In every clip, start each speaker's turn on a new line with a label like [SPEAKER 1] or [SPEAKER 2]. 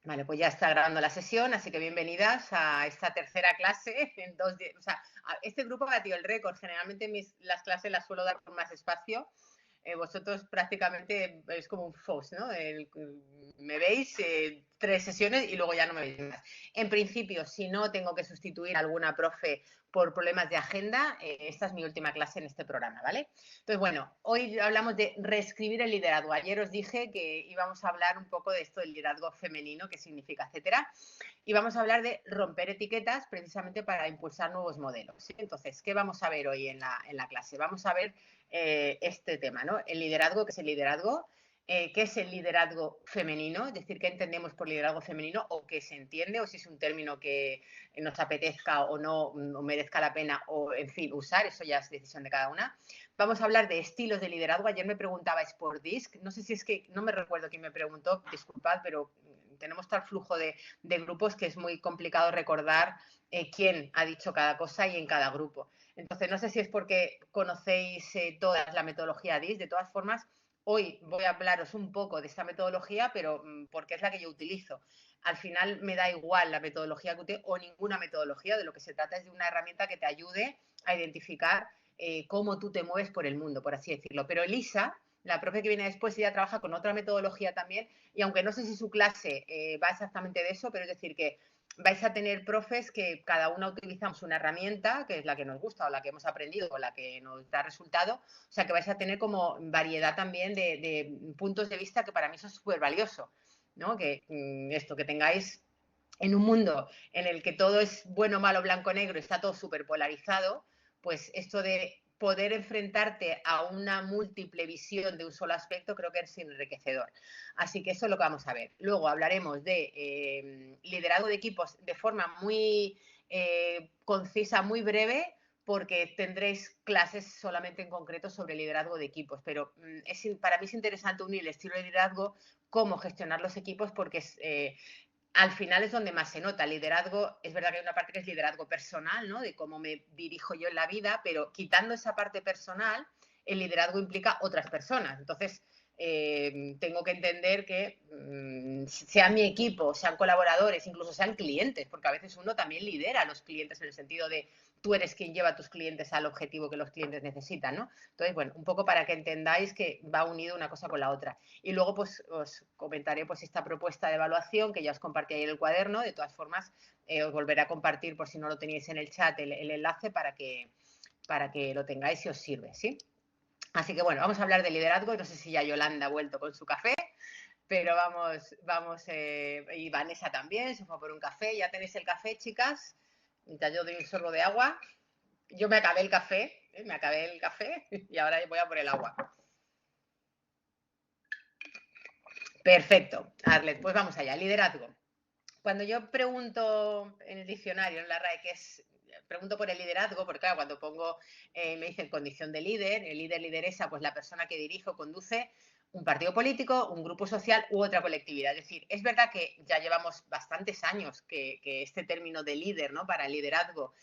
[SPEAKER 1] Vale, pues ya está grabando la sesión, así que bienvenidas a esta tercera clase en 2 días. O sea, este grupo ha batido el récord. Generalmente las clases las suelo dar con más espacio. Vosotros prácticamente es como un FOS, ¿no? Me veis 3 sesiones y luego ya no me veis más. En principio, si no tengo que sustituir a alguna profe por problemas de agenda, esta es mi última clase en este programa, ¿vale? Entonces, bueno, hoy hablamos de reescribir el liderazgo. Ayer os dije que íbamos a hablar un poco de esto del liderazgo femenino, qué significa, etcétera. Y vamos a hablar de romper etiquetas precisamente para impulsar nuevos modelos, ¿sí? Entonces, ¿qué vamos a ver hoy en la clase? Vamos a ver este tema, ¿no? El liderazgo, ¿qué es el liderazgo? ¿Qué es el liderazgo femenino? Es decir, ¿qué entendemos por liderazgo femenino o qué se entiende o si es un término que nos apetezca o no o merezca la pena o, en fin, usar, eso ya es decisión de cada una. Vamos a hablar de estilos de liderazgo. Ayer me preguntabais por DISC, no sé si es que, no me recuerdo quién me preguntó, disculpad, pero tenemos tal flujo de grupos que es muy complicado recordar quién ha dicho cada cosa y en cada grupo. Entonces, no sé si es porque conocéis todas la metodología DISC, de todas formas, hoy voy a hablaros un poco de esta metodología, pero porque es la que yo utilizo. Al final me da igual la metodología que utilice o ninguna metodología, de lo que se trata es de una herramienta que te ayude a identificar cómo tú te mueves por el mundo, por así decirlo. Pero Elisa, la profe que viene después, ella trabaja con otra metodología también, y aunque no sé si su clase va exactamente de eso, pero es decir que vais a tener profes que cada una utilizamos una herramienta, que es la que nos gusta o la que hemos aprendido o la que nos da resultado, o sea que vais a tener como variedad también de puntos de vista que para mí eso es súper valioso, ¿no? Que esto, que tengáis en un mundo en el que todo es bueno, malo, blanco, negro, está todo súper polarizado, pues esto de poder enfrentarte a una múltiple visión de un solo aspecto creo que es enriquecedor. Así que eso es lo que vamos a ver. Luego hablaremos de liderazgo de equipos de forma muy concisa, muy breve, porque tendréis clases solamente en concreto sobre liderazgo de equipos, pero para mí es interesante unir el estilo de liderazgo, cómo gestionar los equipos, porque al final es donde más se nota. El liderazgo, es verdad que hay una parte que es liderazgo personal, ¿no? De cómo me dirijo yo en la vida, pero quitando esa parte personal, el liderazgo implica otras personas. Entonces, tengo que entender que sean mi equipo, sean colaboradores, incluso sean clientes, porque a veces uno también lidera a los clientes en el sentido de tú eres quien lleva a tus clientes al objetivo que los clientes necesitan, ¿no? Entonces, bueno, un poco para que entendáis que va unido una cosa con la otra. Y luego pues os comentaré pues esta propuesta de evaluación que ya os compartí ahí en el cuaderno. De todas formas, os volveré a compartir por si no lo teníais en el chat el enlace para que lo tengáis y os sirve, ¿sí? Así que bueno, vamos a hablar de liderazgo. No sé si ya Yolanda ha vuelto con su café, pero vamos, y Vanessa también, se fue por un café. ¿Ya tenéis el café, chicas? Mientras yo doy un sorbo de agua. Yo me acabé el café y ahora voy a por el agua. Perfecto, Arlet, pues vamos allá. Liderazgo. Cuando yo pregunto en el diccionario, en la RAE, pregunto por el liderazgo, porque claro, cuando pongo, me dicen condición de líder, el líder, lideresa, pues la persona que dirige o conduce un partido político, un grupo social u otra colectividad. Es decir, es verdad que ya llevamos bastantes años que este término de líder, ¿no? Para el liderazgo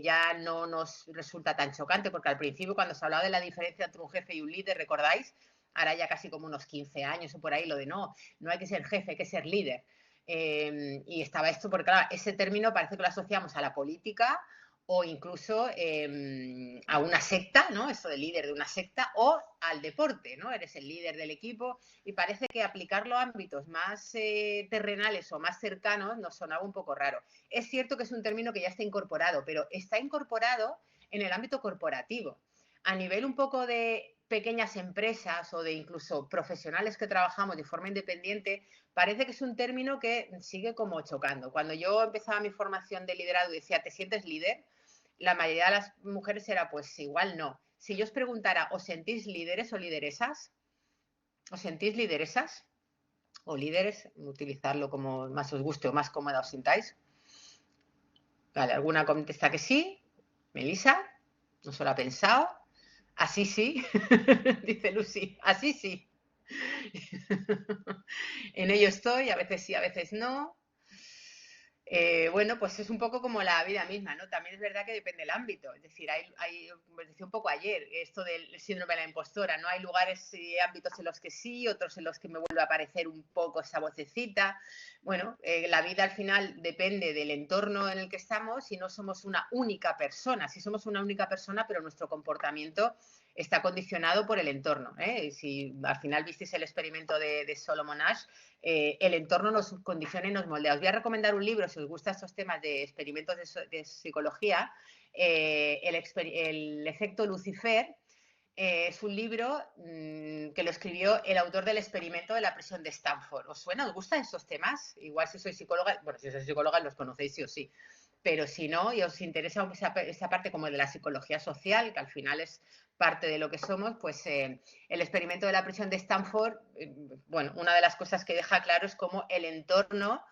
[SPEAKER 1] ya no nos resulta tan chocante, porque al principio cuando se hablaba de la diferencia entre un jefe y un líder, ¿recordáis? Ahora ya casi como unos 15 años o por ahí, lo de no hay que ser jefe, hay que ser líder. Y estaba esto porque, claro, ese término parece que lo asociamos a la política o incluso a una secta, ¿no? Eso de líder de una secta, o al deporte, ¿no? Eres el líder del equipo y parece que aplicarlo a ámbitos más terrenales o más cercanos nos sonaba un poco raro. Es cierto que es un término que ya está incorporado, pero está incorporado en el ámbito corporativo. A nivel un poco de pequeñas empresas o de incluso profesionales que trabajamos de forma independiente, parece que es un término que sigue como chocando. Cuando yo empezaba mi formación de liderazgo y decía, ¿te sientes líder? La mayoría de las mujeres era, pues igual no. Si yo os preguntara, ¿os sentís líderes o lideresas? ¿Os sentís lideresas o líderes? Utilizarlo como más os guste o más cómoda os sintáis. Vale, alguna contesta que sí. Melissa, no se lo ha pensado. Así sí, dice Lucy, así sí. En ello estoy, a veces sí, a veces no. Bueno, pues es un poco como la vida misma, ¿no? También es verdad que depende del ámbito. Es decir, como decía un poco ayer, esto del síndrome de la impostora, ¿no? Hay lugares y ámbitos en los que sí, otros en los que me vuelve a aparecer un poco esa vocecita. Bueno, la vida al final depende del entorno en el que estamos y no somos una única persona. Sí somos una única persona, pero nuestro comportamiento está condicionado por el entorno. Si al final visteis el experimento de Solomon Asch, el entorno nos condiciona y nos moldea. Os voy a recomendar un libro, si os gustan estos temas de experimentos de psicología, el efecto Lucifer. Es un libro que lo escribió el autor del experimento de la prisión de Stanford. ¿Os suena? ¿Os gustan estos temas? Igual si sois psicóloga, bueno, si sois psicóloga los conocéis sí o sí, pero si no y os interesa esa parte como de la psicología social, que al final es parte de lo que somos, pues el experimento de la prisión de Stanford, bueno, una de las cosas que deja claro es cómo el entorno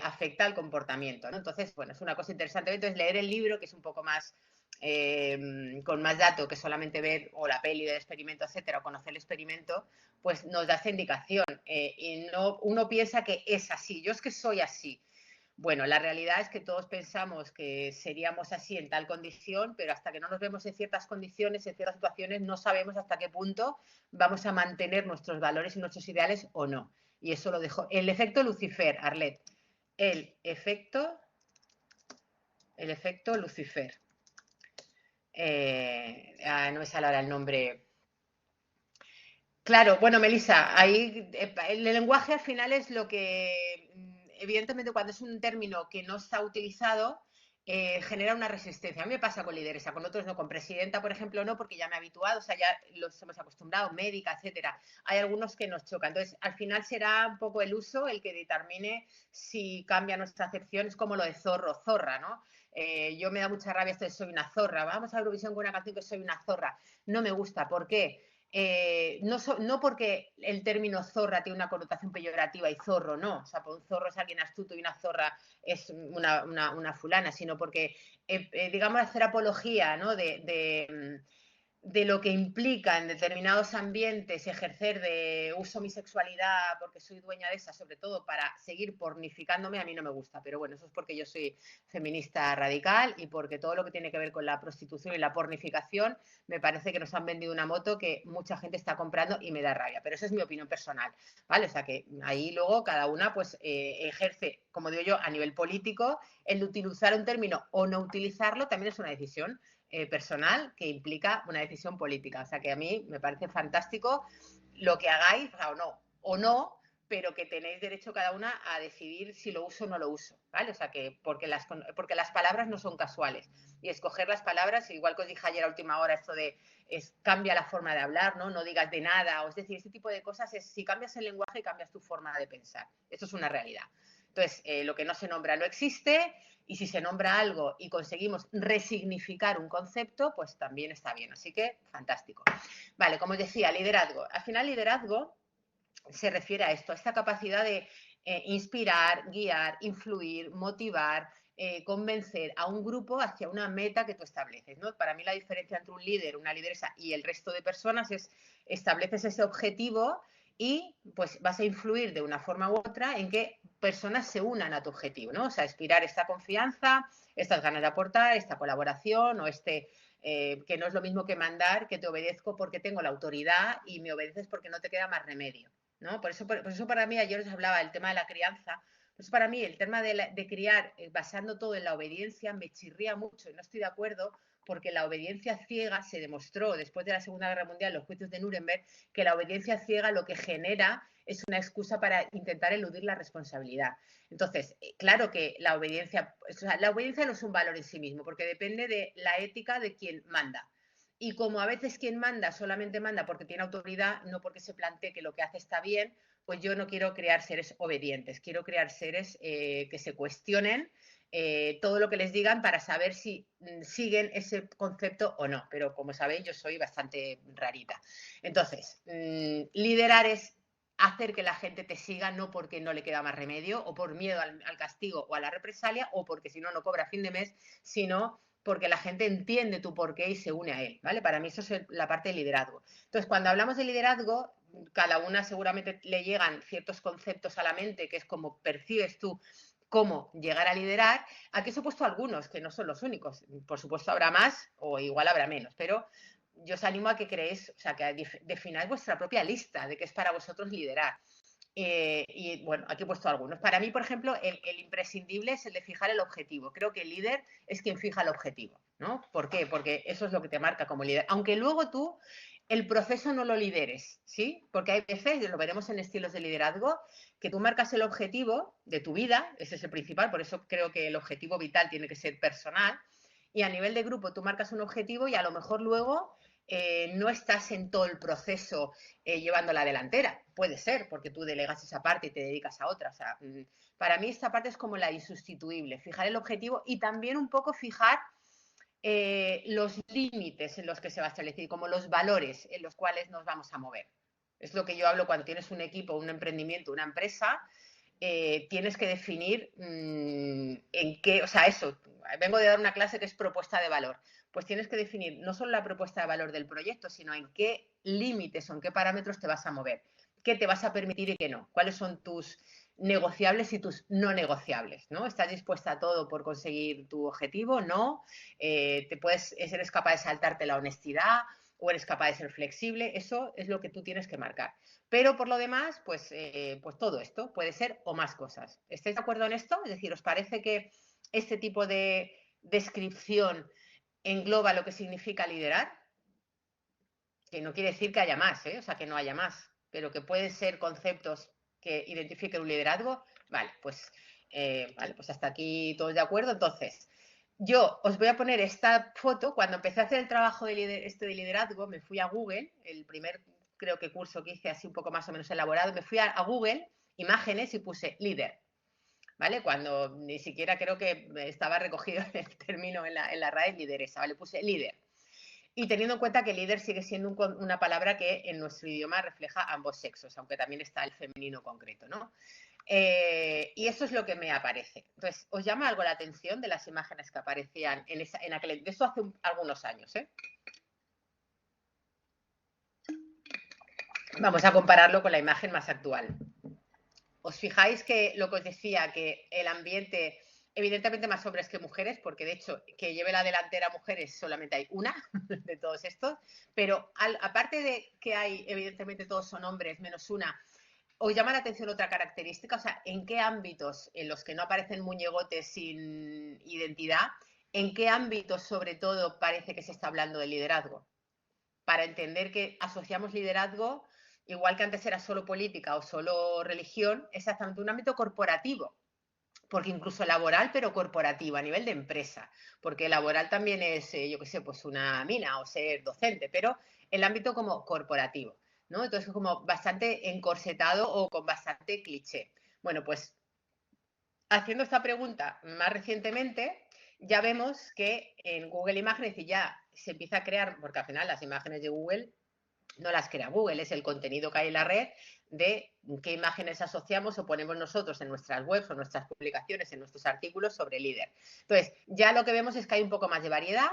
[SPEAKER 1] afecta al comportamiento, ¿no? Entonces, bueno, es una cosa interesante. Entonces, leer el libro, que es un poco más con más datos que solamente ver o la peli del experimento, etcétera, o conocer el experimento, pues nos da esa indicación. Y no, uno piensa que es así, yo es que soy así. Bueno, la realidad es que todos pensamos que seríamos así en tal condición, pero hasta que no nos vemos en ciertas condiciones, en ciertas situaciones, no sabemos hasta qué punto vamos a mantener nuestros valores y nuestros ideales o no. Y eso lo dejo. El efecto Lucifer, Arlet. El efecto Lucifer. No me sale ahora el nombre. Claro, bueno, Melissa, ahí el lenguaje al final es lo que, evidentemente, cuando es un término que no está utilizado, genera una resistencia. A mí me pasa con lideresa, con otros no, con presidenta, por ejemplo, no, porque ya me he habituado, o sea, ya los hemos acostumbrado, médica, etcétera. Hay algunos que nos chocan. Entonces, al final será un poco el uso el que determine si cambia nuestra acepción, es como lo de zorro, zorra, ¿no? Yo me da mucha rabia esto de soy una zorra. Vamos a Eurovisión con una canción que soy una zorra. No me gusta. ¿Por qué? No porque el término zorra tiene una connotación peyorativa y zorro no, o sea, un zorro es alguien astuto y una zorra es una fulana, sino porque, digamos, hacer apología, ¿no? De lo que implica en determinados ambientes ejercer de uso mi sexualidad porque soy dueña de esa, sobre todo para seguir pornificándome, a mí no me gusta. Pero bueno, eso es porque yo soy feminista radical y porque todo lo que tiene que ver con la prostitución y la pornificación me parece que nos han vendido una moto que mucha gente está comprando y me da rabia. Pero esa es mi opinión personal, ¿vale? O sea que ahí luego cada una pues ejerce, como digo yo, a nivel político, el utilizar un término o no utilizarlo también es una decisión personal que implica una decisión política. O sea que a mí me parece fantástico lo que hagáis, o no, pero que tenéis derecho cada una a decidir si lo uso o no lo uso, ¿vale? O sea que porque las palabras no son casuales y escoger las palabras, igual que os dije ayer a última hora, esto de cambia la forma de hablar, ¿no? No digas de nada, o es decir, este tipo de cosas es si cambias el lenguaje cambias tu forma de pensar. Esto es una realidad. Entonces, lo que no se nombra no existe y si se nombra algo y conseguimos resignificar un concepto, pues también está bien. Así que, fantástico. Vale, como os decía, liderazgo. Al final, liderazgo se refiere a esto, a esta capacidad de inspirar, guiar, influir, motivar, convencer a un grupo hacia una meta que tú estableces, ¿no? Para mí la diferencia entre un líder, una lideresa y el resto de personas es estableces ese objetivo y pues vas a influir de una forma u otra en que personas se unan a tu objetivo, ¿no? O sea, inspirar esta confianza, estas ganas de aportar, esta colaboración o que no es lo mismo que mandar, que te obedezco porque tengo la autoridad y me obedeces porque no te queda más remedio, ¿no? Por eso para mí, ayer os hablaba del tema de la crianza, por eso para mí el tema de criar basando todo en la obediencia me chirría mucho y no estoy de acuerdo porque la obediencia ciega se demostró después de la Segunda Guerra Mundial, los juicios de Nuremberg, que la obediencia ciega lo que genera es una excusa para intentar eludir la responsabilidad. Entonces, claro que la obediencia no es un valor en sí mismo, porque depende de la ética de quien manda. Y como a veces quien manda solamente manda porque tiene autoridad, no porque se plantee que lo que hace está bien, pues yo no quiero crear seres obedientes, quiero crear seres que se cuestionen todo lo que les digan para saber si siguen ese concepto o no. Pero como sabéis, yo soy bastante rarita. Entonces, liderar es hacer que la gente te siga no porque no le queda más remedio o por miedo al castigo o a la represalia o porque si no, no cobra a fin de mes, sino porque la gente entiende tu porqué y se une a él, ¿vale? Para mí eso es la parte de liderazgo. Entonces, cuando hablamos de liderazgo, cada una seguramente le llegan ciertos conceptos a la mente, que es como percibes tú cómo llegar a liderar. Aquí os he puesto algunos, que no son los únicos. Por supuesto habrá más o igual habrá menos, pero yo os animo a que creéis, o sea, que defináis vuestra propia lista de qué es para vosotros liderar. Y bueno, aquí he puesto algunos. Para mí, por ejemplo, el imprescindible es el de fijar el objetivo. Creo que el líder es quien fija el objetivo, ¿no? ¿Por qué? Porque eso es lo que te marca como líder. Aunque luego tú el proceso no lo lideres, ¿sí? Porque hay veces, lo veremos en estilos de liderazgo, que tú marcas el objetivo de tu vida, ese es el principal, por eso creo que el objetivo vital tiene que ser personal, y a nivel de grupo tú marcas un objetivo y a lo mejor luego no estás en todo el proceso llevando la delantera. Puede ser, porque tú delegas esa parte y te dedicas a otra. O sea, para mí esta parte es como la insustituible, fijar el objetivo y también un poco fijar los límites en los que se va a establecer, como los valores en los cuales nos vamos a mover. Es lo que yo hablo cuando tienes un equipo, un emprendimiento, una empresa, tienes que definir en qué, o sea, eso, vengo de dar una clase que es propuesta de valor, pues tienes que definir no solo la propuesta de valor del proyecto, sino en qué límites o en qué parámetros te vas a mover, qué te vas a permitir y qué no, cuáles son tus negociables y tus no negociables, ¿no? ¿Estás dispuesta a todo por conseguir tu objetivo? No. ¿Eres capaz de saltarte la honestidad o eres capaz de ser flexible? Eso es lo que tú tienes que marcar. Pero por lo demás, pues todo esto puede ser o más cosas. ¿Estáis de acuerdo en esto? Es decir, ¿os parece que este tipo de descripción engloba lo que significa liderar? Que no quiere decir que haya más, o sea, que no haya más, pero que pueden ser conceptos que identifiquen un liderazgo. Vale, pues hasta aquí todos de acuerdo. Entonces, yo os voy a poner esta foto. Cuando empecé a hacer el trabajo de liderazgo, me fui a Google, el primer, creo que curso que hice así un poco más o menos elaborado, me fui a Google, imágenes, y puse líder. ¿Vale? Cuando ni siquiera creo que estaba recogido el término en la RAE lideresa, ¿vale? Puse líder. Y teniendo en cuenta que líder sigue siendo una palabra que en nuestro idioma refleja ambos sexos, aunque también está el femenino concreto, ¿no? Y eso es lo que me aparece. Entonces, ¿os llama algo la atención de las imágenes que aparecían en aquel... Esto hace algunos años, ¿eh? Vamos a compararlo con la imagen más actual. ¿Os fijáis que lo que os decía, que el ambiente, evidentemente más hombres que mujeres, porque de hecho que lleve la delantera mujeres solamente hay una de todos estos, pero aparte de que hay, evidentemente todos son hombres menos una, ¿os llama la atención otra característica? O sea, ¿en qué ámbitos en los que no aparecen muñegotes sin identidad, en qué ámbitos sobre todo parece que se está hablando de liderazgo? Para entender que asociamos liderazgo, igual que antes era solo política o solo religión, exactamente un ámbito corporativo, porque incluso laboral, pero corporativo, a nivel de empresa, porque laboral también es, yo qué sé, pues una mina o ser docente, pero el ámbito como corporativo, ¿no? Entonces, como bastante encorsetado o con bastante cliché. Bueno, pues haciendo esta pregunta más recientemente, ya vemos que en Google Imágenes ya se empieza a crear, porque al final las imágenes de Google no las crea Google, es el contenido que hay en la red de qué imágenes asociamos o ponemos nosotros en nuestras webs o nuestras publicaciones, en nuestros artículos sobre líder. Entonces, ya lo que vemos es que hay un poco más de variedad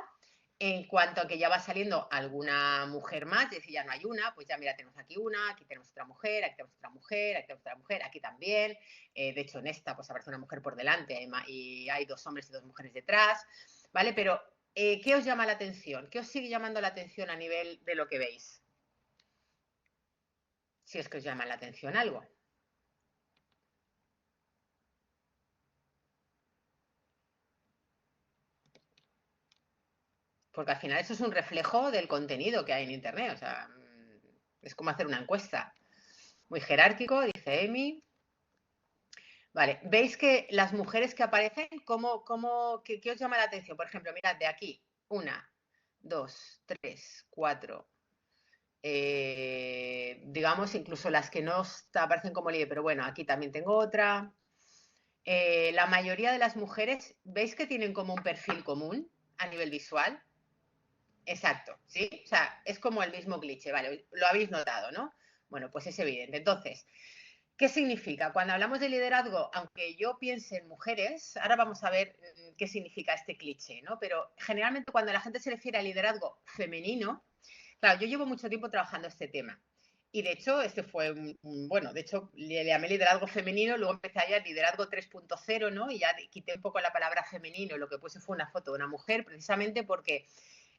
[SPEAKER 1] en cuanto a que ya va saliendo alguna mujer más, es decir, ya no hay una, pues ya mira, tenemos aquí una, aquí tenemos otra mujer, aquí tenemos otra mujer, aquí tenemos otra mujer, aquí también. De hecho, en esta pues aparece una mujer por delante y hay dos hombres y dos mujeres detrás, ¿vale? Pero, ¿qué os llama la atención? ¿Qué os sigue llamando la atención a nivel de lo que veis? Si es que os llama la atención algo. Porque al final eso es un reflejo del contenido que hay en Internet. O sea, es como hacer una encuesta. Muy jerárquico, dice Emi. Vale, ¿veis que las mujeres que aparecen, qué os llama la atención? Por ejemplo, mirad, de aquí, 1, 2, 3, 4. Digamos, incluso las que no aparecen como líder, pero bueno, aquí también tengo otra. La mayoría de las mujeres, ¿veis que tienen como un perfil común a nivel visual? Exacto, ¿sí? O sea, es como el mismo cliché, vale, lo habéis notado, ¿no? Bueno, pues es evidente. Entonces, ¿qué significa? Cuando hablamos de liderazgo, aunque yo piense en mujeres, ahora vamos a ver qué significa este cliché, ¿no? Pero generalmente cuando la gente se refiere a liderazgo femenino, claro, yo llevo mucho tiempo trabajando este tema. Y de hecho, este fue bueno, de hecho, le llamé liderazgo femenino, luego empecé a liderazgo 3.0, ¿no? Y ya quité un poco la palabra femenino, lo que puse fue una foto de una mujer, precisamente porque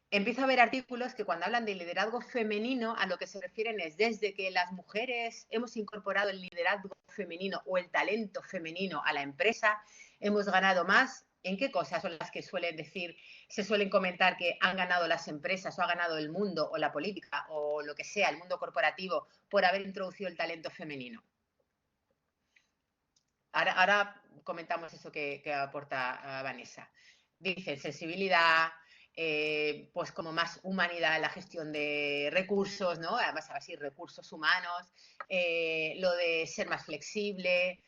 [SPEAKER 1] empiezo a ver artículos que cuando hablan de liderazgo femenino, a lo que se refieren es desde que las mujeres hemos incorporado el liderazgo femenino o el talento femenino a la empresa, hemos ganado más. ¿En qué cosas son las que suelen decir, se suelen comentar que han ganado las empresas o ha ganado el mundo o la política o lo que sea, el mundo corporativo, por haber introducido el talento femenino? Ahora comentamos eso que aporta Vanessa. Dice sensibilidad, pues como más humanidad en la gestión de recursos, ¿no? Además, así, recursos humanos, lo de ser más flexible,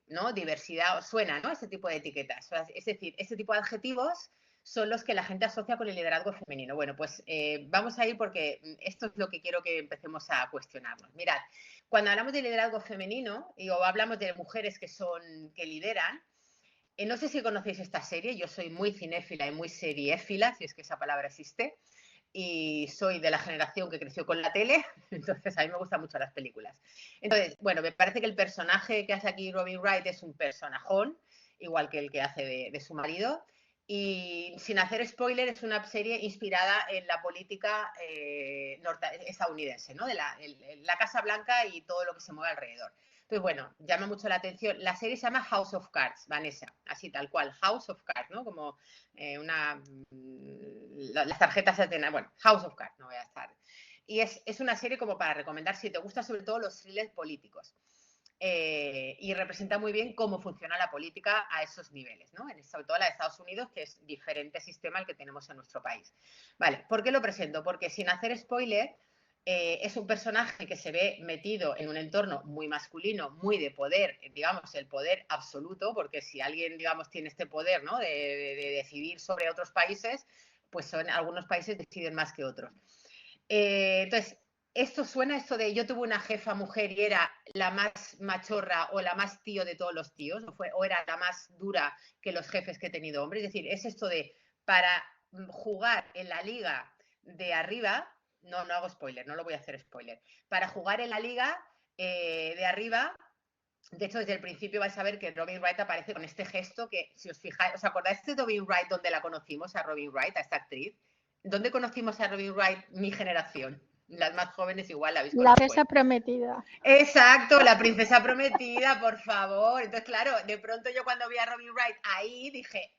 [SPEAKER 1] ¿no? Diversidad, os suena, ¿no? Ese tipo de etiquetas. Es decir, este tipo de adjetivos son los que la gente asocia con el liderazgo femenino. Bueno, pues vamos a ir porque esto es lo que quiero que empecemos a cuestionarnos. Mirad, cuando hablamos de liderazgo femenino o hablamos de mujeres que lideran, no sé si conocéis esta serie, yo soy muy cinéfila y muy seriéfila, si es que esa palabra existe, y soy de la generación que creció con la tele, entonces a mí me gustan mucho las películas. Entonces, bueno, me parece que el personaje que hace aquí Robin Wright es un personajón, igual que el que hace de su marido, y sin hacer spoiler, es una serie inspirada en la política estadounidense, ¿no? De la Casa Blanca y todo lo que se mueve alrededor. Entonces, bueno, llama mucho la atención. La serie se llama House of Cards, Vanessa, así tal cual, House of Cards, ¿no? Como las tarjetas de bueno, House of Cards, no voy a estar. Y es una serie como para recomendar si te gustan sobre todo los thrillers políticos. Y representa muy bien cómo funciona la política a esos niveles, ¿no? Sobre todo la de Estados Unidos, que es diferente sistema al que tenemos en nuestro país. Vale, ¿por qué lo presento? Porque sin hacer spoiler, es un personaje que se ve metido en un entorno muy masculino, muy de poder, digamos, el poder absoluto, porque si alguien, digamos, tiene este poder, ¿no? De decidir sobre otros países, pues algunos países deciden más que otros. Entonces, esto suena esto de yo tuve una jefa mujer y era la más machorra o la más tío de todos los tíos, o era la más dura que los jefes que he tenido hombres. Es decir, es esto de para jugar en la liga de arriba, no hago spoiler, no lo voy a hacer spoiler, para jugar en la liga de arriba. De hecho, desde el principio vais a ver que Robin Wright aparece con este gesto que, si os fijáis, ¿os acordáis de Robin Wright donde la conocimos, a Robin Wright, a esta actriz? ¿Dónde conocimos a Robin Wright, mi generación? Las más jóvenes igual la habéis
[SPEAKER 2] La
[SPEAKER 1] conocido.
[SPEAKER 2] princesa prometida.
[SPEAKER 1] Exacto, la princesa prometida, por favor. Entonces, claro, de pronto yo cuando vi a Robin Wright ahí dije,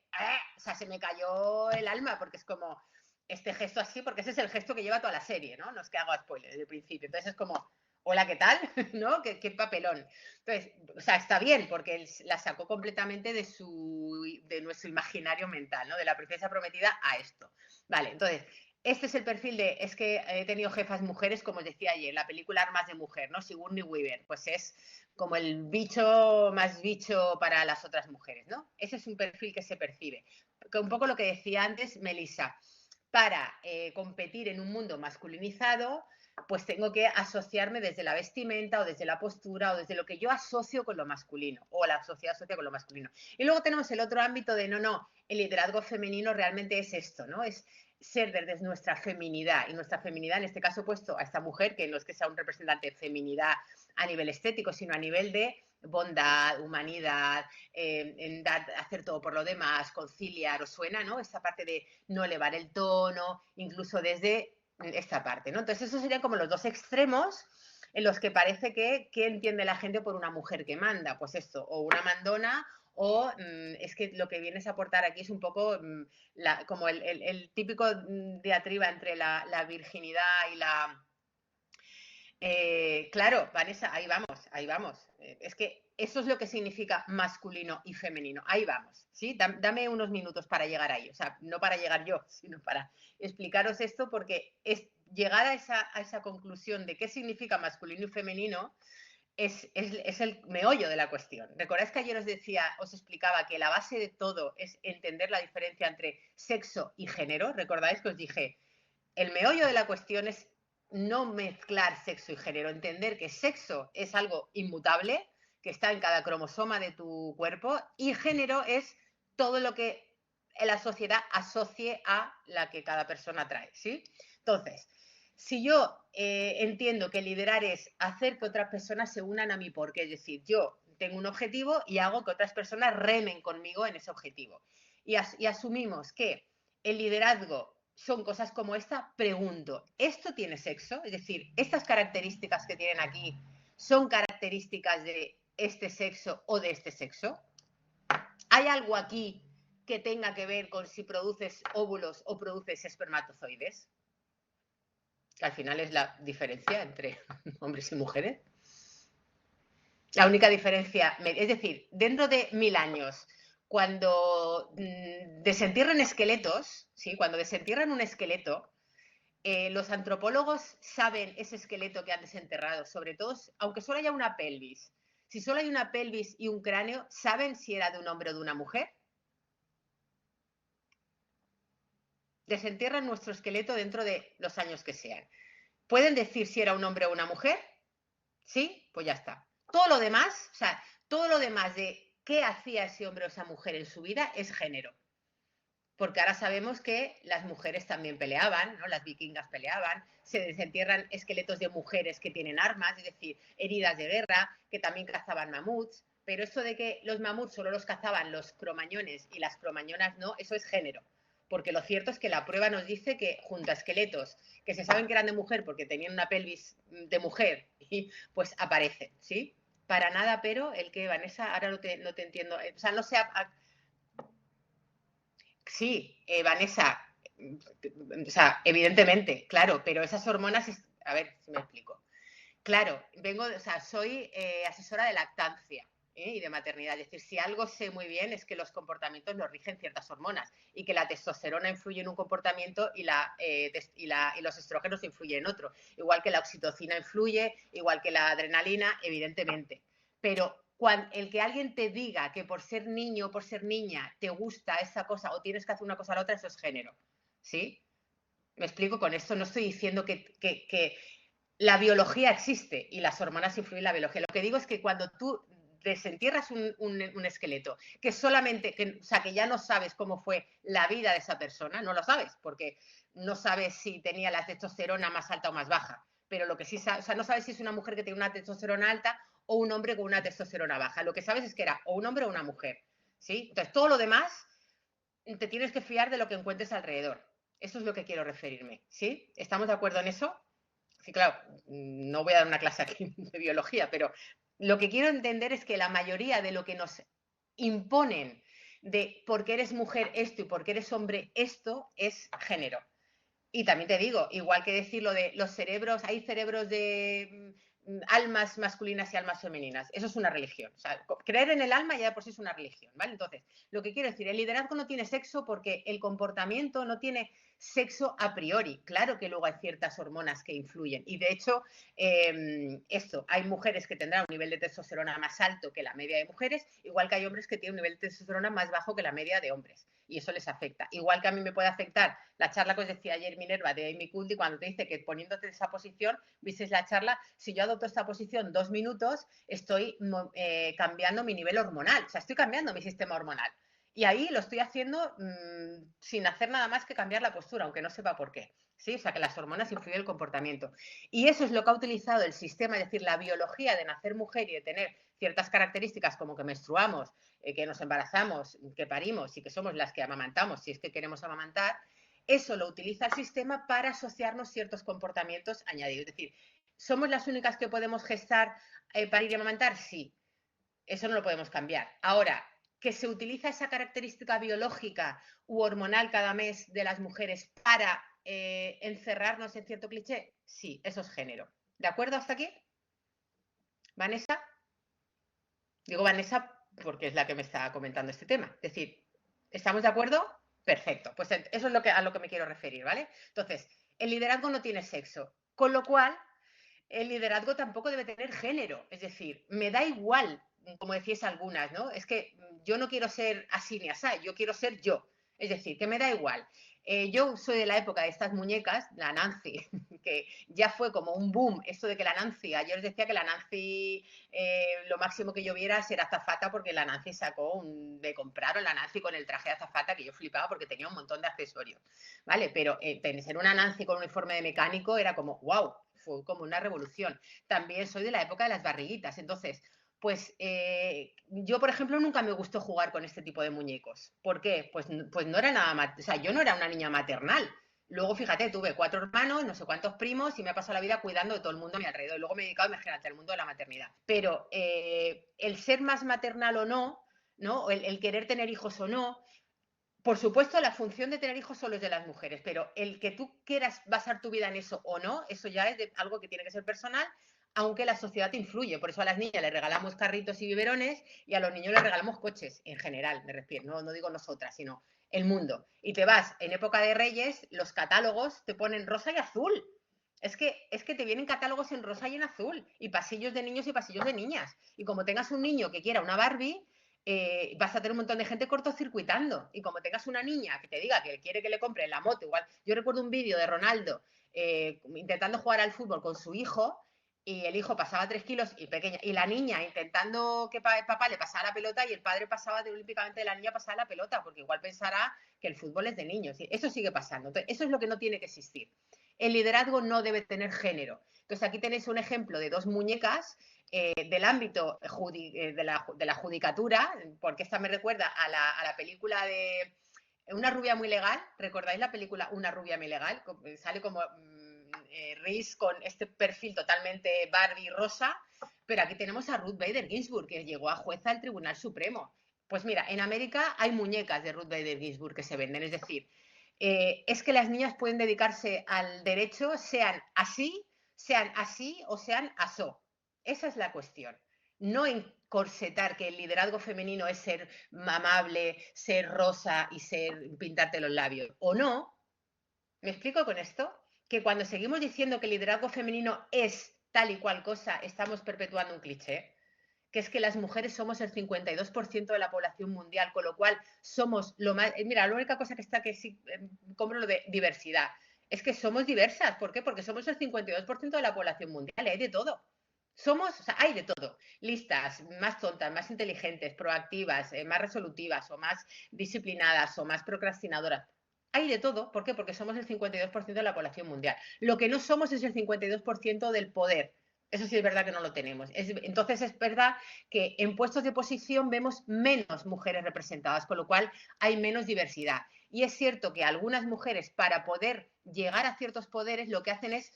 [SPEAKER 1] o sea, se me cayó el alma porque es como este gesto así, porque ese es el gesto que lleva toda la serie, ¿no? No es que haga spoiler desde el principio. Entonces es como, hola, ¿qué tal? ¿No? ¿Qué papelón? Entonces, o sea, está bien porque él la sacó completamente de nuestro imaginario mental, ¿no? De la princesa prometida a esto. Vale, entonces, este es el perfil es que he tenido jefas mujeres, como os decía ayer, la película Armas de Mujer, ¿no? Sigourney Weaver, pues es como el bicho más bicho para las otras mujeres, ¿no? Ese es un perfil que se percibe. Un poco lo que decía antes Melissa, para competir en un mundo masculinizado, pues tengo que asociarme desde la vestimenta o desde la postura o desde lo que yo asocio con lo masculino o la sociedad asocia con lo masculino. Y luego tenemos el otro ámbito de no, el liderazgo femenino realmente es esto, ¿no? Es ser desde nuestra feminidad, y nuestra feminidad en este caso puesto a esta mujer, que no es que sea un representante de feminidad a nivel estético, sino a nivel de bondad, humanidad, hacer todo por lo demás, conciliar, ¿os suena, no? Esta parte de no elevar el tono, incluso desde esta parte, ¿no? Entonces esos serían como los dos extremos en los que parece que entiende la gente por una mujer que manda, pues esto, o una mandona o es que lo que vienes a aportar aquí es un poco como el típico diatriba entre la virginidad y la... claro, Vanessa, ahí vamos, ahí vamos. Es que eso es lo que significa masculino y femenino. Ahí vamos, ¿sí? Dame unos minutos para llegar ahí. O sea, no para llegar yo, sino para explicaros esto porque es llegar a esa conclusión de qué significa masculino y femenino es el meollo de la cuestión. ¿Recordáis que ayer os explicaba que la base de todo es entender la diferencia entre sexo y género? ¿Recordáis que os dije, el meollo de la cuestión es no mezclar sexo y género, entender que sexo es algo inmutable, que está en cada cromosoma de tu cuerpo, y género es todo lo que la sociedad asocie a la que cada persona trae, ¿sí? Entonces, Si yo entiendo que liderar es hacer que otras personas se unan a mi porqué, es decir, yo tengo un objetivo y hago que otras personas remen conmigo en ese objetivo. Y asumimos que el liderazgo son cosas como esta, pregunto, ¿esto tiene sexo? Es decir, estas características que tienen aquí son características de este sexo o de este sexo. ¿Hay algo aquí que tenga que ver con si produces óvulos o produces espermatozoides? Que al final es la diferencia entre hombres y mujeres. La única diferencia, es decir, dentro de 1000 años, cuando desentierran esqueletos, ¿sí? Cuando desentierran un esqueleto, los antropólogos saben ese esqueleto que han desenterrado, sobre todo, aunque solo haya una pelvis. Si solo hay una pelvis y un cráneo, ¿saben si era de un hombre o de una mujer? Desentierran nuestro esqueleto dentro de los años que sean. ¿Pueden decir si era un hombre o una mujer? ¿Sí? Pues ya está. Todo lo demás, o sea, todo lo demás de qué hacía ese hombre o esa mujer en su vida es género. Porque ahora sabemos que las mujeres también peleaban, ¿no? Las vikingas peleaban, se desentierran esqueletos de mujeres que tienen armas, es decir, heridas de guerra, que también cazaban mamuts, pero eso de que los mamuts solo los cazaban los cromañones y las cromañonas no, eso es género. Porque lo cierto es que la prueba nos dice que junto a esqueletos que se saben que eran de mujer porque tenían una pelvis de mujer, pues aparecen, ¿sí? Para nada, pero el que, Vanessa, ahora no te entiendo, o sea, no sé sí, Vanessa, o sea, evidentemente, claro, pero esas hormonas, a ver si me explico. Claro, o sea, soy asesora de lactancia y de maternidad. Es decir, si algo sé muy bien es que los comportamientos nos rigen ciertas hormonas y que la testosterona influye en un comportamiento y los estrógenos influyen en otro. Igual que la oxitocina influye, igual que la adrenalina, evidentemente. Pero el que alguien te diga que por ser niño o por ser niña te gusta esa cosa o tienes que hacer una cosa a la otra, eso es género. ¿Sí? Me explico con esto, no estoy diciendo que la biología existe y las hormonas influyen en la biología. Lo que digo es que cuando tú desentierras un esqueleto, que solamente, o sea, que ya no sabes cómo fue la vida de esa persona, no lo sabes, porque no sabes si tenía la testosterona más alta o más baja, pero lo que sí sabes, o sea, no sabes si es una mujer que tiene una testosterona alta o un hombre con una testosterona baja. Lo que sabes es que era o un hombre o una mujer, ¿sí? Entonces, todo lo demás te tienes que fiar de lo que encuentres alrededor. Eso es lo que quiero referirme, ¿sí? ¿Estamos de acuerdo en eso? Sí, claro, no voy a dar una clase aquí de biología, pero lo que quiero entender es que la mayoría de lo que nos imponen de porque eres mujer esto y porque eres hombre esto es género. Y también te digo, igual que decir lo de los cerebros, hay cerebros de almas masculinas y almas femeninas. Eso es una religión. O sea, creer en el alma ya de por sí es una religión, ¿vale? Entonces, lo que quiero decir, el liderazgo no tiene sexo porque el comportamiento no tiene sexo a priori. Claro que luego hay ciertas hormonas que influyen. Y de hecho, hay mujeres que tendrán un nivel de testosterona más alto que la media de mujeres, igual que hay hombres que tienen un nivel de testosterona más bajo que la media de hombres. Y eso les afecta. Igual que a mí me puede afectar la charla que os decía ayer Minerva de Amy Cuddy, cuando te dice que poniéndote en esa posición, visteis la charla, si yo adopto esta posición 2 minutos, estoy cambiando mi nivel hormonal, o sea, estoy cambiando mi sistema hormonal. Y ahí lo estoy haciendo sin hacer nada más que cambiar la postura, aunque no sepa por qué. ¿Sí? O sea, que las hormonas influyen en el comportamiento. Y eso es lo que ha utilizado el sistema, es decir, la biología de nacer mujer y de tener ciertas características como que menstruamos, que nos embarazamos, que parimos y que somos las que amamantamos, si es que queremos amamantar, eso lo utiliza el sistema para asociarnos ciertos comportamientos añadidos. Es decir, ¿somos las únicas que podemos gestar, parir y amamantar? Sí, eso no lo podemos cambiar. Ahora, que se utiliza esa característica biológica u hormonal cada mes de las mujeres para encerrarnos en cierto cliché, sí, eso es género. ¿De acuerdo hasta aquí? ¿Vanessa? Digo Vanessa porque es la que me está comentando este tema. Es decir, ¿estamos de acuerdo? Perfecto. Pues eso es a lo que me quiero referir, ¿vale? Entonces, el liderazgo no tiene sexo, con lo cual el liderazgo tampoco debe tener género. Es decir, me da igual, como decíais algunas, ¿no? Es que yo no quiero ser así ni así, yo quiero ser yo. Es decir, que me da igual. Yo soy de la época de estas muñecas, la Nancy, que ya fue como un boom, esto de que la Nancy, yo les decía que la Nancy, lo máximo que yo viera es ser azafata, porque la Nancy me compraron la Nancy con el traje de azafata, que yo flipaba porque tenía un montón de accesorios, ¿vale? Pero ser una Nancy con un uniforme de mecánico era como, wow, fue como una revolución. También soy de la época de las barriguitas, entonces pues yo, por ejemplo, nunca me gustó jugar con este tipo de muñecos. ¿Por qué? Pues no era nada, o sea, yo no era una niña maternal. Luego, fíjate, tuve 4 hermanos, no sé cuántos primos y me he pasado la vida cuidando de todo el mundo a mi alrededor. Y luego me he dedicado, imagínate, al mundo de la maternidad. Pero el ser más maternal o no, ¿no? El querer tener hijos o no, por supuesto, la función de tener hijos solo es de las mujeres, pero el que tú quieras basar tu vida en eso o no, eso ya es algo que tiene que ser personal, aunque la sociedad te influye. Por eso a las niñas les regalamos carritos y biberones y a los niños les regalamos coches, en general, me refiero, no digo nosotras, sino el mundo. Y te vas, en época de Reyes, los catálogos te ponen rosa y azul. Es que te vienen catálogos en rosa y en azul, y pasillos de niños y pasillos de niñas. Y como tengas un niño que quiera una Barbie, vas a tener un montón de gente cortocircuitando. Y como tengas una niña que te diga que quiere que le compre la moto, igual. Yo recuerdo un vídeo de Ronaldo intentando jugar al fútbol con su hijo, y el hijo pasaba 3 kilos y pequeña, y la niña intentando que papá le pasara la pelota, y el padre pasaba olímpicamente de la niña pasar la pelota, porque igual pensará que el fútbol es de niños. Eso sigue pasando. Entonces, eso es lo que no tiene que existir. El liderazgo no debe tener género. Entonces, aquí tenéis un ejemplo de 2 muñecas del ámbito de la judicatura, porque esta me recuerda a la película de Una rubia muy legal. ¿Recordáis la película Una rubia muy legal? Sale como Reese con este perfil totalmente Barbie rosa, pero aquí tenemos a Ruth Bader Ginsburg, que llegó a jueza del Tribunal Supremo. Pues mira, en América hay muñecas de Ruth Bader Ginsburg que se venden, es decir, es que las niñas pueden dedicarse al derecho, sean así o sean asó. Esa es la cuestión. No encorsetar que el liderazgo femenino es ser amable, ser rosa y pintarte los labios. ¿O no? ¿Me explico con esto? Que cuando seguimos diciendo que el liderazgo femenino es tal y cual cosa, estamos perpetuando un cliché, que es que las mujeres somos el 52% de la población mundial, con lo cual somos lo más... Mira, la única cosa que está que sí, como lo de diversidad, es que somos diversas. ¿Por qué? Porque somos el 52% de la población mundial, hay de todo. O sea, hay de todo. Listas, más tontas, más inteligentes, proactivas, más resolutivas o más disciplinadas o más procrastinadoras. Hay de todo. ¿Por qué? Porque somos el 52% de la población mundial. Lo que no somos es el 52% del poder. Eso sí es verdad que no lo tenemos. Entonces es verdad que en puestos de posición vemos menos mujeres representadas, con lo cual hay menos diversidad. Y es cierto que algunas mujeres, para poder llegar a ciertos poderes, lo que hacen es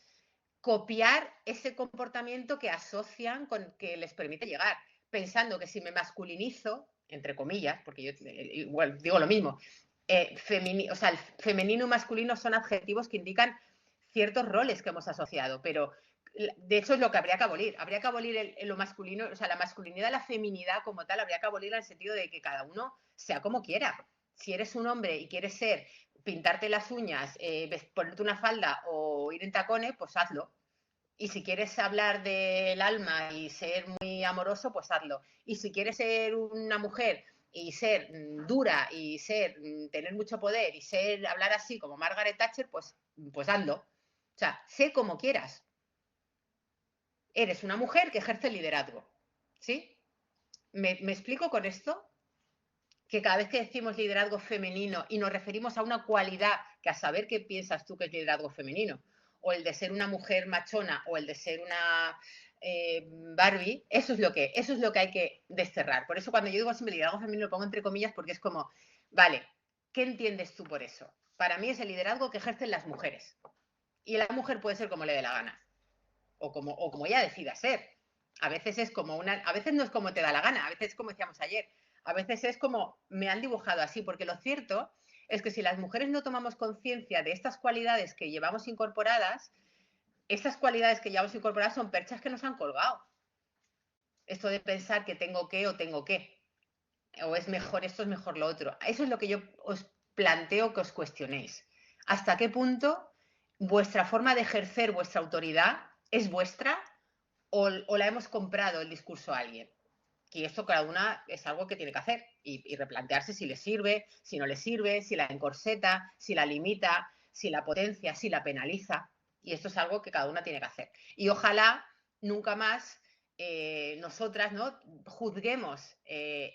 [SPEAKER 1] copiar ese comportamiento que asocian con que les permite llegar, pensando que si me masculinizo, entre comillas, porque yo igual digo lo mismo, o sea, el femenino y masculino son adjetivos que indican ciertos roles que hemos asociado, pero de hecho es lo que habría que abolir. Habría que abolir lo masculino, o sea, la masculinidad, la feminidad como tal, habría que abolirla en el sentido de que cada uno sea como quiera. Si eres un hombre y quieres ser, pintarte las uñas, ponerte una falda o ir en tacones, pues hazlo. Y si quieres hablar del alma y ser muy amoroso, pues hazlo. Y si quieres ser una mujer y ser dura y tener mucho poder y hablar así como Margaret Thatcher, pues hazlo. O sea, sé como quieras. Eres una mujer que ejerce el liderazgo. ¿Sí? ¿Me explico con esto? Que cada vez que decimos liderazgo femenino y nos referimos a una cualidad, que a saber qué piensas tú que es liderazgo femenino, o el de ser una mujer machona o el de ser una Barbie, eso es lo que hay que desterrar. Por eso cuando yo digo siempre liderazgo femenino lo pongo entre comillas, porque es como, vale, ¿qué entiendes tú por eso? Para mí es el liderazgo que ejercen las mujeres. Y la mujer puede ser como le dé la gana, o como ella decida ser. A veces no es como te da la gana, a veces es como decíamos ayer, a veces es como me han dibujado así, porque lo cierto es que si las mujeres no tomamos conciencia de estas cualidades que llevamos incorporadas, estas cualidades que llevamos incorporadas son perchas que nos han colgado. Esto de pensar que tengo que o tengo que, o es mejor esto, es mejor lo otro. Eso es lo que yo os planteo que os cuestionéis. ¿Hasta qué punto vuestra forma de ejercer vuestra autoridad es vuestra o la hemos comprado el discurso a alguien? Y esto cada una es algo que tiene que hacer y replantearse si le sirve, si no le sirve, si la encorseta, si la limita, si la potencia, si la penaliza. Y esto es algo que cada una tiene que hacer. Y ojalá nunca más nosotras, ¿no?, juzguemos,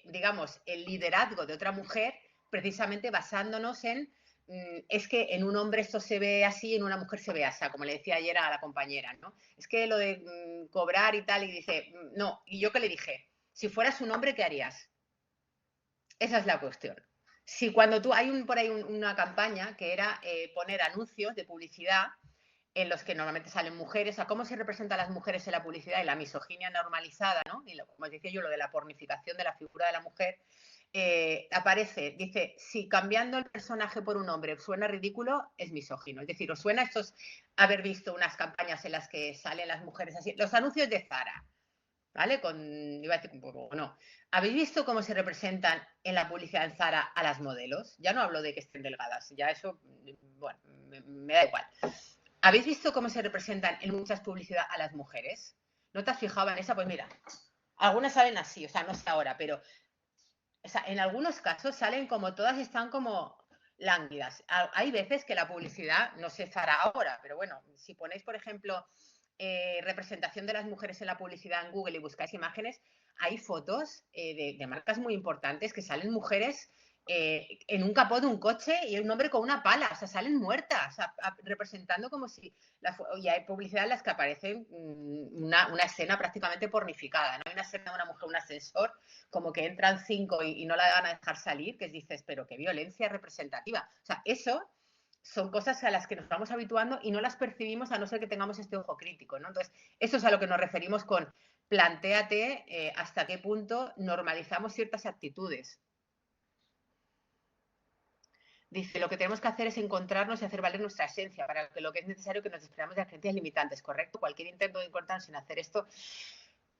[SPEAKER 1] digamos, el liderazgo de otra mujer precisamente basándonos en es que en un hombre esto se ve así, en una mujer se ve así, como le decía ayer a la compañera, ¿no? Es que lo de cobrar y tal, y dice, no, ¿y yo qué le dije? Si fueras un hombre, ¿qué harías? Esa es la cuestión. Si cuando tú, hay por ahí una campaña que era poner anuncios de publicidad en los que normalmente salen mujeres, a cómo se representan las mujeres en la publicidad y la misoginia normalizada, ¿no? Y como os decía yo, lo de la pornificación de la figura de la mujer, aparece, dice, si cambiando el personaje por un hombre suena ridículo, es misógino. Es decir, os suena esto haber visto unas campañas en las que salen las mujeres así, los anuncios de Zara, ¿vale? Iba a decir un poco, no. ¿Habéis visto cómo se representan en la publicidad en Zara a las modelos? Ya no hablo de que estén delgadas, ya eso, bueno, me da igual. ¿Habéis visto cómo se representan en muchas publicidades a las mujeres? ¿No te has fijado en esa? Pues mira, algunas salen así, o sea, no sé ahora, pero o sea, en algunos casos salen como todas están como lánguidas. Hay veces que la publicidad, no se Zara ahora, pero bueno, si ponéis, por ejemplo, representación de las mujeres en la publicidad en Google y buscáis imágenes, hay fotos de marcas muy importantes que salen mujeres en un capó de un coche y un hombre con una pala, o sea, salen muertas, representando como si... y hay publicidad en las que aparece una escena prácticamente pornificada, ¿no? Hay una escena de una mujer, un ascensor, como que entran 5 y no la van a dejar salir, que dices, pero qué violencia representativa. O sea, eso son cosas a las que nos vamos habituando y no las percibimos a no ser que tengamos este ojo crítico, ¿no? Entonces, eso es a lo que nos referimos con plantéate hasta qué punto normalizamos ciertas actitudes. Dice, lo que tenemos que hacer es encontrarnos y hacer valer nuestra esencia, para lo que es necesario que nos desprendamos de creencias limitantes, ¿correcto? Cualquier intento de encontrarnos sin hacer esto.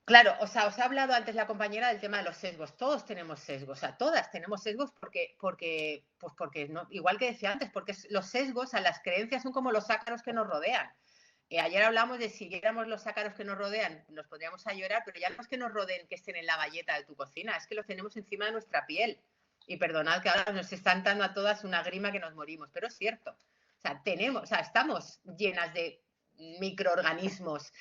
[SPEAKER 1] Claro, o sea, os ha hablado antes la compañera del tema de los sesgos. Todos tenemos sesgos, o sea, todas tenemos sesgos porque no, igual que decía antes, porque los sesgos a las creencias son como los ácaros que nos rodean. Ayer hablamos de si viéramos los ácaros que nos rodean, nos podríamos a llorar, pero ya no es que nos rodeen, que estén en la valleta de tu cocina, es que los tenemos encima de nuestra piel. Y perdonad que ahora nos están dando a todas una grima que nos morimos, pero es cierto. O sea, estamos llenas de microorganismos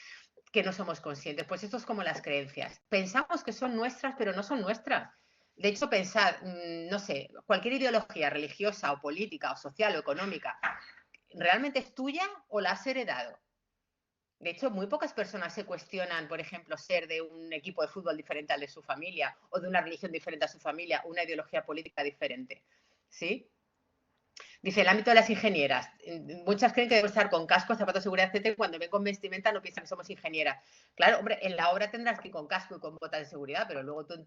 [SPEAKER 1] que no somos conscientes. Pues esto es como las creencias. Pensamos que son nuestras, pero no son nuestras. De hecho, pensad, no sé, cualquier ideología religiosa o política o social o económica, ¿realmente es tuya o la has heredado? De hecho, muy pocas personas se cuestionan, por ejemplo, ser de un equipo de fútbol diferente al de su familia o de una religión diferente a su familia, una ideología política diferente. ¿Sí? Dice, el ámbito de las ingenieras. Muchas creen que deben estar con casco, zapatos de seguridad, etc. Cuando ven con vestimenta no piensan que somos ingenieras. Claro, hombre, en la obra tendrás que ir con casco y con botas de seguridad, pero luego tú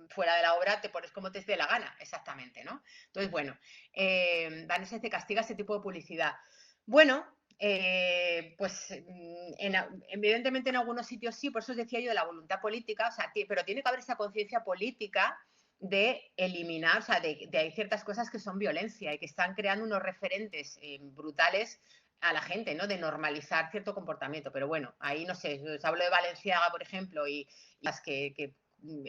[SPEAKER 1] fuera de la obra te pones como te dé la gana, exactamente, ¿no? Entonces, bueno, Vanessa te castiga ese tipo de publicidad. Bueno, pues evidentemente en algunos sitios sí, por eso os decía yo de la voluntad política, o sea, pero tiene que haber esa conciencia política de eliminar, o sea, hay ciertas cosas que son violencia y que están creando unos referentes brutales a la gente, ¿no? De normalizar cierto comportamiento. Pero bueno, ahí no sé, os hablo de Balenciaga, por ejemplo, y las que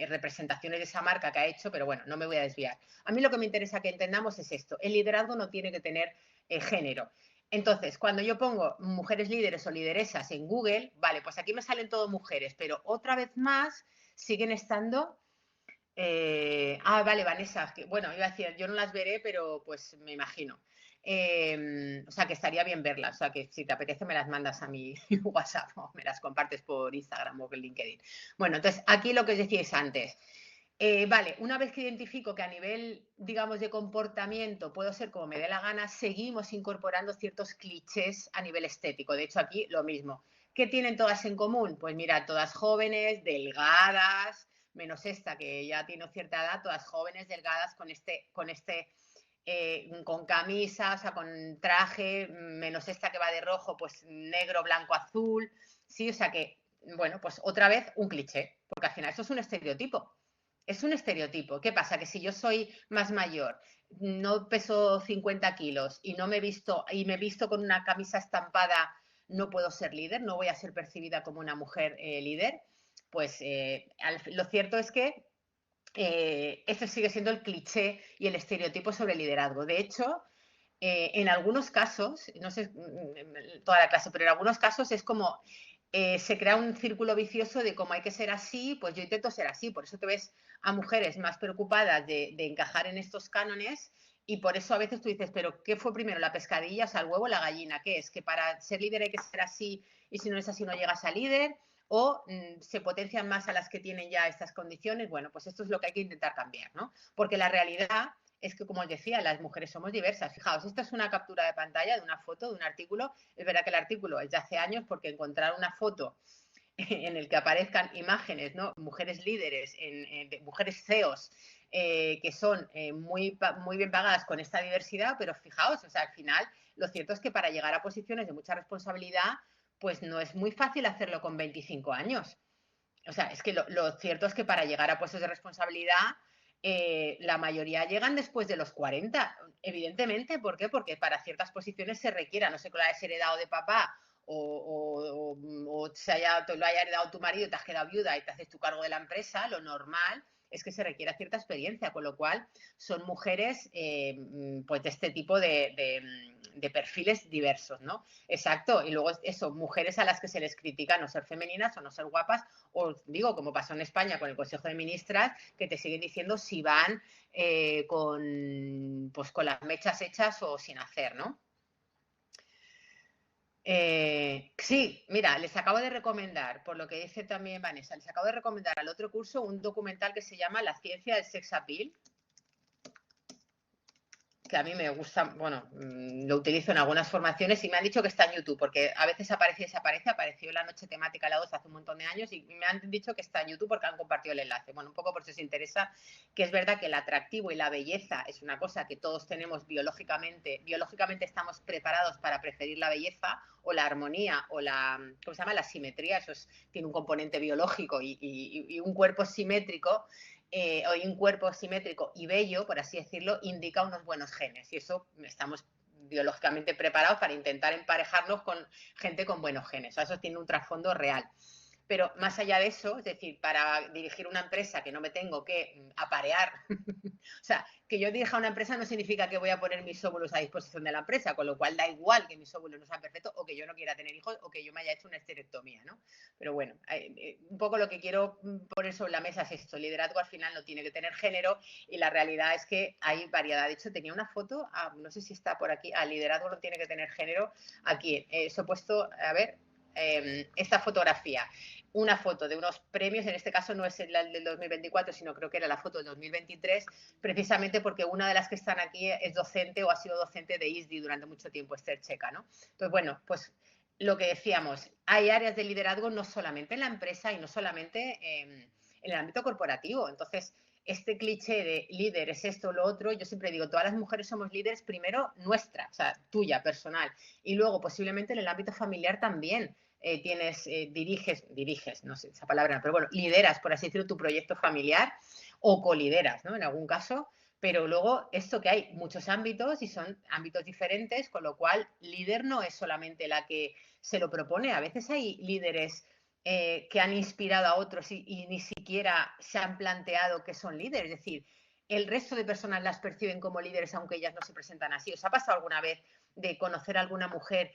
[SPEAKER 1] representaciones de esa marca que ha hecho, pero bueno, no me voy a desviar. A mí lo que me interesa que entendamos es esto, el liderazgo no tiene que tener género. Entonces, cuando yo pongo mujeres líderes o lideresas en Google, vale, pues aquí me salen todo mujeres, pero otra vez más siguen estando vale, Vanessa. Bueno, iba a decir, yo no las veré, pero pues me imagino. O sea, que estaría bien verlas. O sea, que si te apetece me las mandas a mi WhatsApp o me las compartes por Instagram o por LinkedIn. Bueno, entonces aquí lo que os decíais antes. Vale, una vez que identifico que a nivel, digamos, de comportamiento puedo ser como me dé la gana, seguimos incorporando ciertos clichés a nivel estético. De hecho, aquí lo mismo. ¿Qué tienen todas en común? Pues mira, todas jóvenes, delgadas, menos esta que ya tiene cierta edad, todas jóvenes, delgadas, con camisa, o sea, con traje, menos esta que va de rojo, pues negro, blanco, azul, sí, o sea que, bueno, pues otra vez un cliché, porque al final eso es un estereotipo. Es un estereotipo. ¿Qué pasa? Que si yo soy más mayor, no peso 50 kilos y no me he visto, y me he visto con una camisa estampada, no puedo ser líder, no voy a ser percibida como una mujer líder. Pues lo cierto es que este sigue siendo el cliché y el estereotipo sobre el liderazgo. De hecho, en algunos casos, no sé toda la clase, pero en algunos casos es como se crea un círculo vicioso de cómo hay que ser así, pues yo intento ser así. Por eso te ves a mujeres más preocupadas de encajar en estos cánones y por eso a veces tú dices, pero ¿qué fue primero, la pescadilla, o sea, el huevo o la gallina? ¿Qué es? ¿Que para ser líder hay que ser así y si no es así no llegas a líder? ¿O se potencian más a las que tienen ya estas condiciones? Bueno, pues esto es lo que hay que intentar cambiar, ¿no? Porque la realidad es que, como os decía, las mujeres somos diversas. Fijaos, esta es una captura de pantalla de una foto, de un artículo. Es verdad que el artículo es de hace años porque encontrar una foto en el que aparezcan imágenes, ¿no? Mujeres líderes, mujeres CEOs, que son muy bien pagadas con esta diversidad, pero fijaos, o sea, al final lo cierto es que para llegar a posiciones de mucha responsabilidad, pues no es muy fácil hacerlo con 25 años. O sea, es que lo cierto es que para llegar a puestos de responsabilidad, la mayoría llegan después de los 40, evidentemente. ¿Por qué? Porque para ciertas posiciones se requiera, no sé que lo hayas heredado de papá o lo haya heredado tu marido y te has quedado viuda y te haces tu cargo de la empresa, lo normal es que se requiera cierta experiencia, con lo cual son mujeres pues de este tipo de perfiles diversos, ¿no? Exacto, y luego eso, mujeres a las que se les critica no ser femeninas o no ser guapas, o digo, como pasó en España con el Consejo de Ministras, que te siguen diciendo si van pues, con las mechas hechas o sin hacer, ¿no? Sí, mira, les acabo de recomendar, por lo que dice también Vanessa, les acabo de recomendar al otro curso un documental que se llama La ciencia del sex appeal, que a mí me gusta, bueno, lo utilizo en algunas formaciones y me han dicho que está en YouTube, porque a veces aparece y desaparece, apareció en la noche temática la 2 hace un montón de años y me han dicho que está en YouTube porque han compartido el enlace. Bueno, un poco por si os interesa, que es verdad que el atractivo y la belleza es una cosa que todos tenemos biológicamente estamos preparados para preferir la belleza o la armonía o ¿cómo se llama? La simetría, tiene un componente biológico y un cuerpo simétrico o un cuerpo simétrico y bello, por así decirlo, indica unos buenos genes. Y eso estamos biológicamente preparados para intentar emparejarnos con gente con buenos genes. O sea, eso tiene un trasfondo real. Pero más allá de eso, es decir, para dirigir una empresa que no me tengo que aparear, o sea, que yo dirija una empresa no significa que voy a poner mis óvulos a disposición de la empresa, con lo cual da igual que mis óvulos no sean perfectos o que yo no quiera tener hijos o que yo me haya hecho una esterectomía, ¿no? Pero bueno, un poco lo que quiero poner sobre la mesa es esto. El liderazgo al final no tiene que tener género y la realidad es que hay variedad. De hecho, tenía una foto, no sé si está por aquí, el liderazgo no tiene que tener género. Aquí, se he puesto, a ver, esta fotografía, una foto de unos premios, en este caso no es la del 2024, sino creo que era la foto del 2023, precisamente porque una de las que están aquí es docente o ha sido docente de ISDI durante mucho tiempo, Esther Checa, ¿no? Entonces, bueno, pues lo que decíamos, hay áreas de liderazgo no solamente en la empresa y no solamente en el ámbito corporativo. Entonces, este cliché de líder es esto o lo otro, yo siempre digo, todas las mujeres somos líderes primero nuestra, o sea, tuya, personal, y luego posiblemente en el ámbito familiar también. Diriges, no sé esa palabra, pero bueno, lideras, por así decirlo, tu proyecto familiar o colideras, ¿no? En algún caso, pero luego esto que hay muchos ámbitos y son ámbitos diferentes, con lo cual líder no es solamente la que se lo propone, a veces hay líderes que han inspirado a otros y ni siquiera se han planteado que son líderes, es decir, el resto de personas las perciben como líderes aunque ellas no se presentan así. ¿Os ha pasado alguna vez de conocer a alguna mujer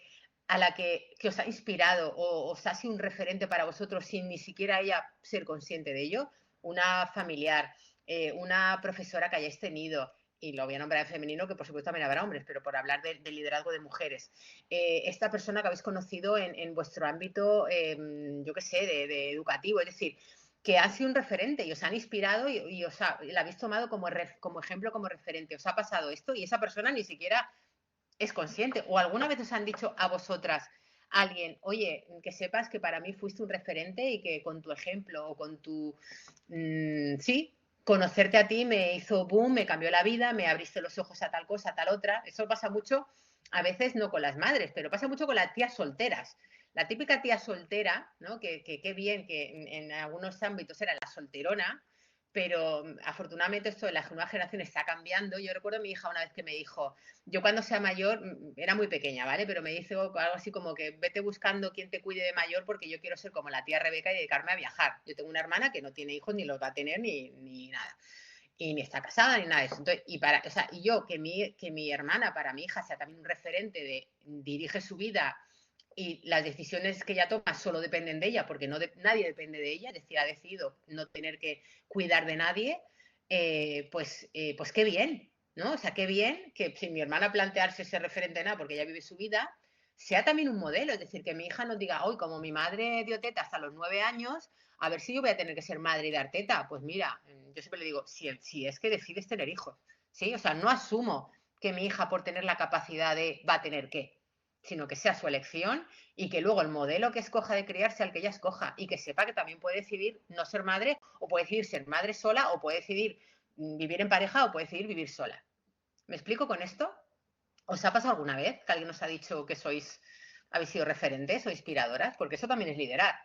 [SPEAKER 1] a la que os ha inspirado o os ha sido un referente para vosotros sin ni siquiera ella ser consciente de ello? Una familiar, una profesora que hayáis tenido, y lo voy a nombrar en femenino, que por supuesto también habrá hombres, pero por hablar de liderazgo de mujeres. Esta persona que habéis conocido en vuestro ámbito, yo qué sé, de educativo, es decir, que ha sido un referente y os han inspirado y la habéis tomado como ejemplo, como referente. Os ha pasado esto y esa persona ni siquiera es consciente. ¿O alguna vez os han dicho a vosotras alguien, oye, que sepas que para mí fuiste un referente y que con tu ejemplo o con tu, sí, conocerte a ti me hizo boom, me cambió la vida, me abriste los ojos a tal cosa, a tal otra? Eso pasa mucho, a veces no con las madres, pero pasa mucho con las tías solteras. La típica tía soltera, ¿no? Que bien, que en algunos ámbitos era la solterona, pero afortunadamente esto de la nueva generación está cambiando. Yo recuerdo a mi hija una vez que me dijo, yo cuando sea mayor, era muy pequeña, ¿vale? Pero me dice algo así como que vete buscando quien te cuide de mayor porque yo quiero ser como la tía Rebeca y dedicarme a viajar. Yo tengo una hermana que no tiene hijos ni los va a tener ni nada. Y ni está casada ni nada de eso. Entonces, y yo, que mi hermana para mi hija sea también un referente de dirige su vida y las decisiones que ella toma solo dependen de ella, porque nadie depende de ella, es decir, ha decidido no tener que cuidar de nadie, pues qué bien, ¿no? O sea, qué bien que si mi hermana plantearse ese referente nada, porque ella vive su vida, sea también un modelo, es decir, que mi hija no diga, hoy como mi madre dio teta hasta los 9 años, a ver si yo voy a tener que ser madre y dar teta. Pues mira, yo siempre le digo, si es que decides tener hijos, ¿sí? O sea, no asumo que mi hija por tener la capacidad de va a tener que, sino que sea su elección y que luego el modelo que escoja de criar sea el que ella escoja y que sepa que también puede decidir no ser madre o puede decidir ser madre sola o puede decidir vivir en pareja o puede decidir vivir sola. ¿Me explico con esto? ¿Os ha pasado alguna vez que alguien os ha dicho que habéis sido referentes o inspiradoras? Porque eso también es liderar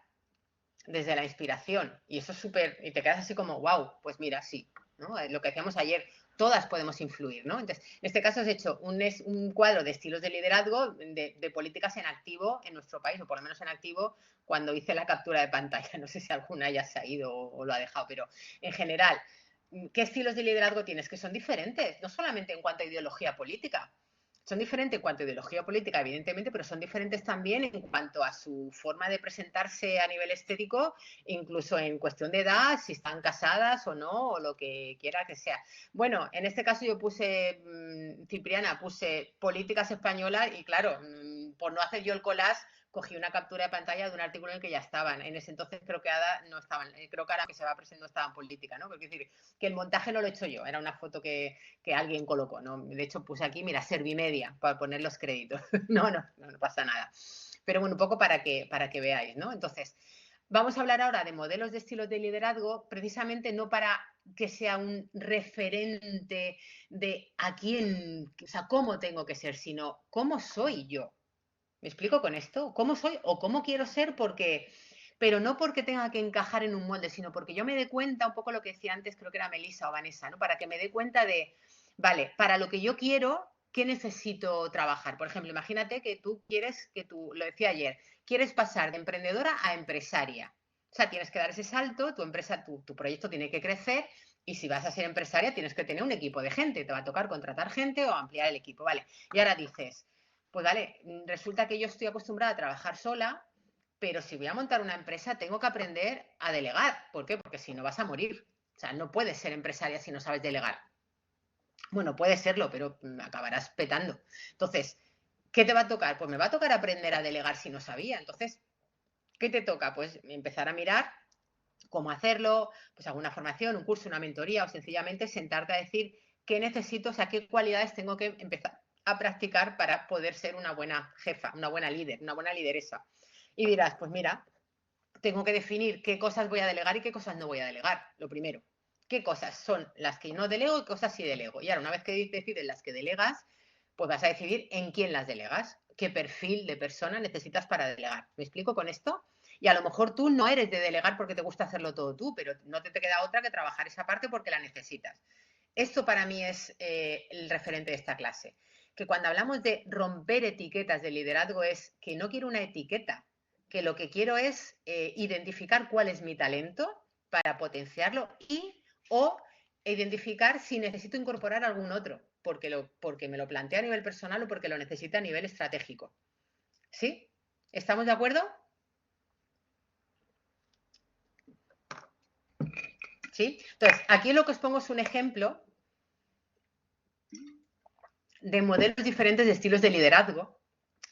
[SPEAKER 1] desde la inspiración y eso es súper, y te quedas así como, wow, pues mira, sí, ¿no? Lo que decíamos ayer, todas podemos influir, ¿no? Entonces, en este caso has hecho un cuadro de estilos de liderazgo, de políticas en activo en nuestro país, o por lo menos en activo cuando hice la captura de pantalla. No sé si alguna ya se ha ido o lo ha dejado, pero en general, ¿qué estilos de liderazgo tienes? Que son diferentes, no solamente en cuanto a ideología política, son diferentes en cuanto a ideología política, evidentemente, pero son diferentes también en cuanto a su forma de presentarse a nivel estético, incluso en cuestión de edad, si están casadas o no, o lo que quiera que sea. Bueno, en este caso yo puse, Cipriana, puse políticas españolas y claro, por no hacer yo el collage, cogí una captura de pantalla de un artículo en el que ya estaban. En ese entonces creo que Ada no estaban, creo que ahora que se va presentando no estaba en política, ¿no? Porque decir que el montaje no lo he hecho yo, era una foto que alguien colocó, ¿no? De hecho puse aquí, mira, Servimedia, para poner los créditos. No pasa nada. Pero bueno, un poco para que veáis, ¿no? Entonces, vamos a hablar ahora de modelos de estilos de liderazgo, precisamente no para que sea un referente de a quién, o sea, cómo tengo que ser, sino cómo soy yo. ¿Me explico con esto? ¿Cómo soy o cómo quiero ser? Pero no porque tenga que encajar en un molde, sino porque yo me dé cuenta, un poco lo que decía antes, creo que era Melissa o Vanessa, ¿no? Para que me dé cuenta de, vale, para lo que yo quiero, ¿qué necesito trabajar? Por ejemplo, imagínate que lo decía ayer, quieres pasar de emprendedora a empresaria. O sea, tienes que dar ese salto, tu proyecto tiene que crecer y si vas a ser empresaria tienes que tener un equipo de gente, te va a tocar contratar gente o ampliar el equipo, ¿vale? Y ahora dices, pues vale, resulta que yo estoy acostumbrada a trabajar sola, pero si voy a montar una empresa tengo que aprender a delegar. ¿Por qué? Porque si no vas a morir. O sea, no puedes ser empresaria si no sabes delegar. Bueno, puede serlo, pero acabarás petando. Entonces, ¿qué te va a tocar? Pues me va a tocar aprender a delegar si no sabía. Entonces, ¿qué te toca? Pues empezar a mirar cómo hacerlo, pues alguna formación, un curso, una mentoría o sencillamente sentarte a decir qué necesito, o sea, qué cualidades tengo que empezar a practicar para poder ser una buena jefa, una buena líder, una buena lideresa. Y dirás, pues mira, tengo que definir qué cosas voy a delegar y qué cosas no voy a delegar, lo primero. ¿Qué cosas son las que no delego y qué cosas sí delego? Y ahora, una vez que decides las que delegas, pues vas a decidir en quién las delegas, qué perfil de persona necesitas para delegar. ¿Me explico con esto? Y a lo mejor tú no eres de delegar porque te gusta hacerlo todo tú, pero no te queda otra que trabajar esa parte porque la necesitas. Esto para mí es el referente de esta clase. Que cuando hablamos de romper etiquetas de liderazgo es que no quiero una etiqueta, que lo que quiero es identificar cuál es mi talento para potenciarlo o identificar si necesito incorporar algún otro, porque me lo plantea a nivel personal o porque lo necesita a nivel estratégico. ¿Sí? ¿Estamos de acuerdo? ¿Sí? Entonces, aquí lo que os pongo es un ejemplo de modelos diferentes de estilos de liderazgo,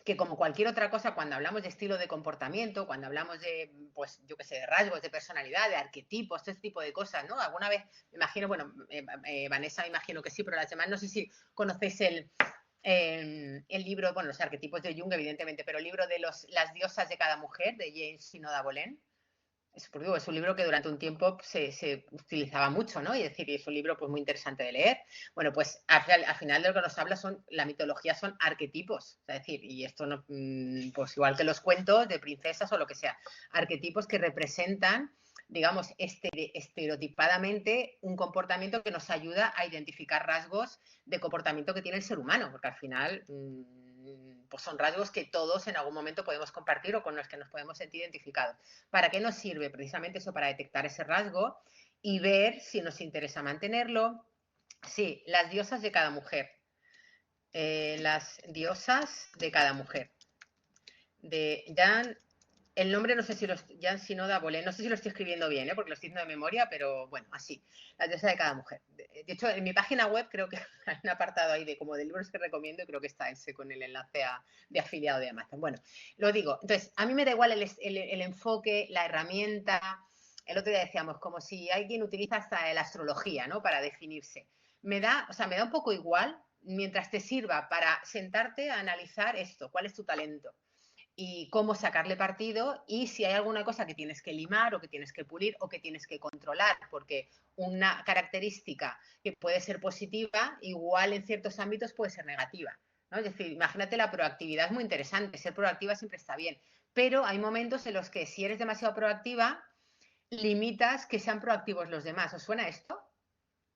[SPEAKER 1] que como cualquier otra cosa, cuando hablamos de estilo de comportamiento, cuando hablamos de, pues, yo qué sé, de rasgos de personalidad, de arquetipos, este tipo de cosas, ¿no? Alguna vez, me imagino, bueno, Vanessa me imagino que sí, pero las demás no sé si conocéis el libro, bueno, los arquetipos de Jung, evidentemente, pero el libro de las diosas de cada mujer, de James Shinoda Bolen. Es un libro que durante un tiempo se utilizaba mucho, ¿no? Y es un libro pues muy interesante de leer. Bueno, pues al final de lo que nos habla la mitología son arquetipos, es decir, y esto no, pues igual que los cuentos de princesas o lo que sea, arquetipos que representan digamos, estereotipadamente un comportamiento que nos ayuda a identificar rasgos de comportamiento que tiene el ser humano, porque al final pues son rasgos que todos en algún momento podemos compartir o con los que nos podemos sentir identificados. ¿Para qué nos sirve? Precisamente eso, para detectar ese rasgo y ver si nos interesa mantenerlo. Sí, las diosas de cada mujer. Las diosas de cada mujer. De Jan, el nombre no sé si Jan Shinoda Bolén, no sé si lo estoy escribiendo bien, porque lo estoy diciendo de memoria, pero bueno, así. Las diosas de cada mujer. De hecho, en mi página web creo que hay un apartado ahí de como de libros que recomiendo y creo que está ese con el enlace de afiliado de Amazon. Bueno, lo digo. Entonces, a mí me da igual el enfoque, la herramienta. El otro día decíamos, como si alguien utiliza hasta la astrología, ¿no? Para definirse. Me da un poco igual mientras te sirva para sentarte a analizar esto, cuál es tu talento y cómo sacarle partido y si hay alguna cosa que tienes que limar o que tienes que pulir o que tienes que controlar, porque una característica que puede ser positiva, igual en ciertos ámbitos puede ser negativa, ¿no? Es decir, imagínate la proactividad, es muy interesante, ser proactiva siempre está bien, pero hay momentos en los que si eres demasiado proactiva, limitas que sean proactivos los demás. ¿Os suena esto?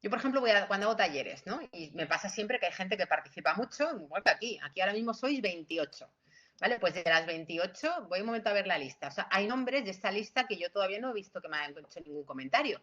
[SPEAKER 1] Yo, por ejemplo, cuando hago talleres, ¿no? Y me pasa siempre que hay gente que participa mucho, igual que aquí. Aquí ahora mismo sois 28. ¿Vale? Pues de las 28 voy un momento a ver la lista. O sea, hay nombres de esta lista que yo todavía no he visto que me hayan hecho ningún comentario.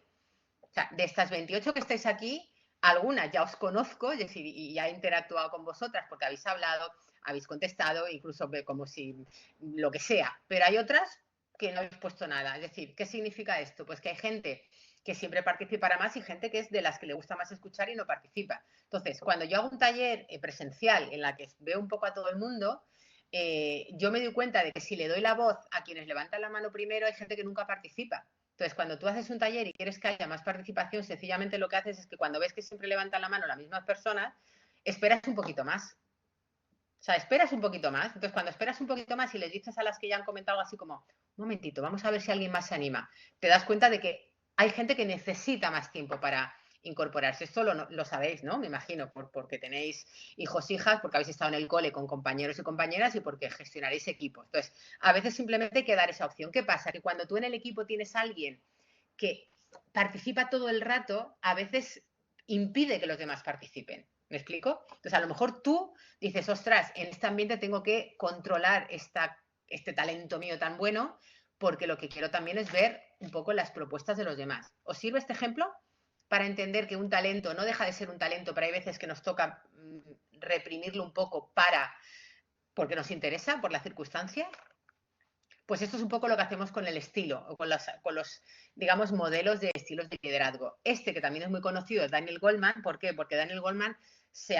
[SPEAKER 1] O sea, de estas 28 que estáis aquí, algunas ya os conozco, es decir, y ya he interactuado con vosotras porque habéis hablado, habéis contestado, incluso como si lo que sea. Pero hay otras que no habéis puesto nada. Es decir, ¿qué significa esto? Pues que hay gente que siempre participará más y gente que es de las que le gusta más escuchar y no participa. Entonces, cuando yo hago un taller presencial en la que veo un poco a todo el mundo, yo me doy cuenta de que si le doy la voz a quienes levantan la mano primero, hay gente que nunca participa. Entonces, cuando tú haces un taller y quieres que haya más participación, sencillamente lo que haces es que cuando ves que siempre levantan la mano las mismas personas, esperas un poquito más. O sea, esperas un poquito más. Entonces, cuando esperas un poquito más y les dices a las que ya han comentado así como, un momentito, vamos a ver si alguien más se anima, te das cuenta de que hay gente que necesita más tiempo para incorporarse. Esto lo sabéis, ¿no? Me imagino, porque tenéis hijos, hijas, porque habéis estado en el cole con compañeros y compañeras y porque gestionaréis equipos. Entonces, a veces simplemente hay que dar esa opción. ¿Qué pasa? Que cuando tú en el equipo tienes a alguien que participa todo el rato, a veces impide que los demás participen. ¿Me explico? Entonces, a lo mejor tú dices, ostras, en este ambiente tengo que controlar este talento mío tan bueno, porque lo que quiero también es ver un poco las propuestas de los demás. ¿Os sirve este ejemplo? Para entender que un talento no deja de ser un talento, pero hay veces que nos toca reprimirlo un poco porque nos interesa, por la circunstancia. Pues esto es un poco lo que hacemos con el estilo, o con los, digamos, modelos de estilos de liderazgo. Este, que también es muy conocido, es Daniel Goleman. ¿Por qué? Porque Daniel Goleman se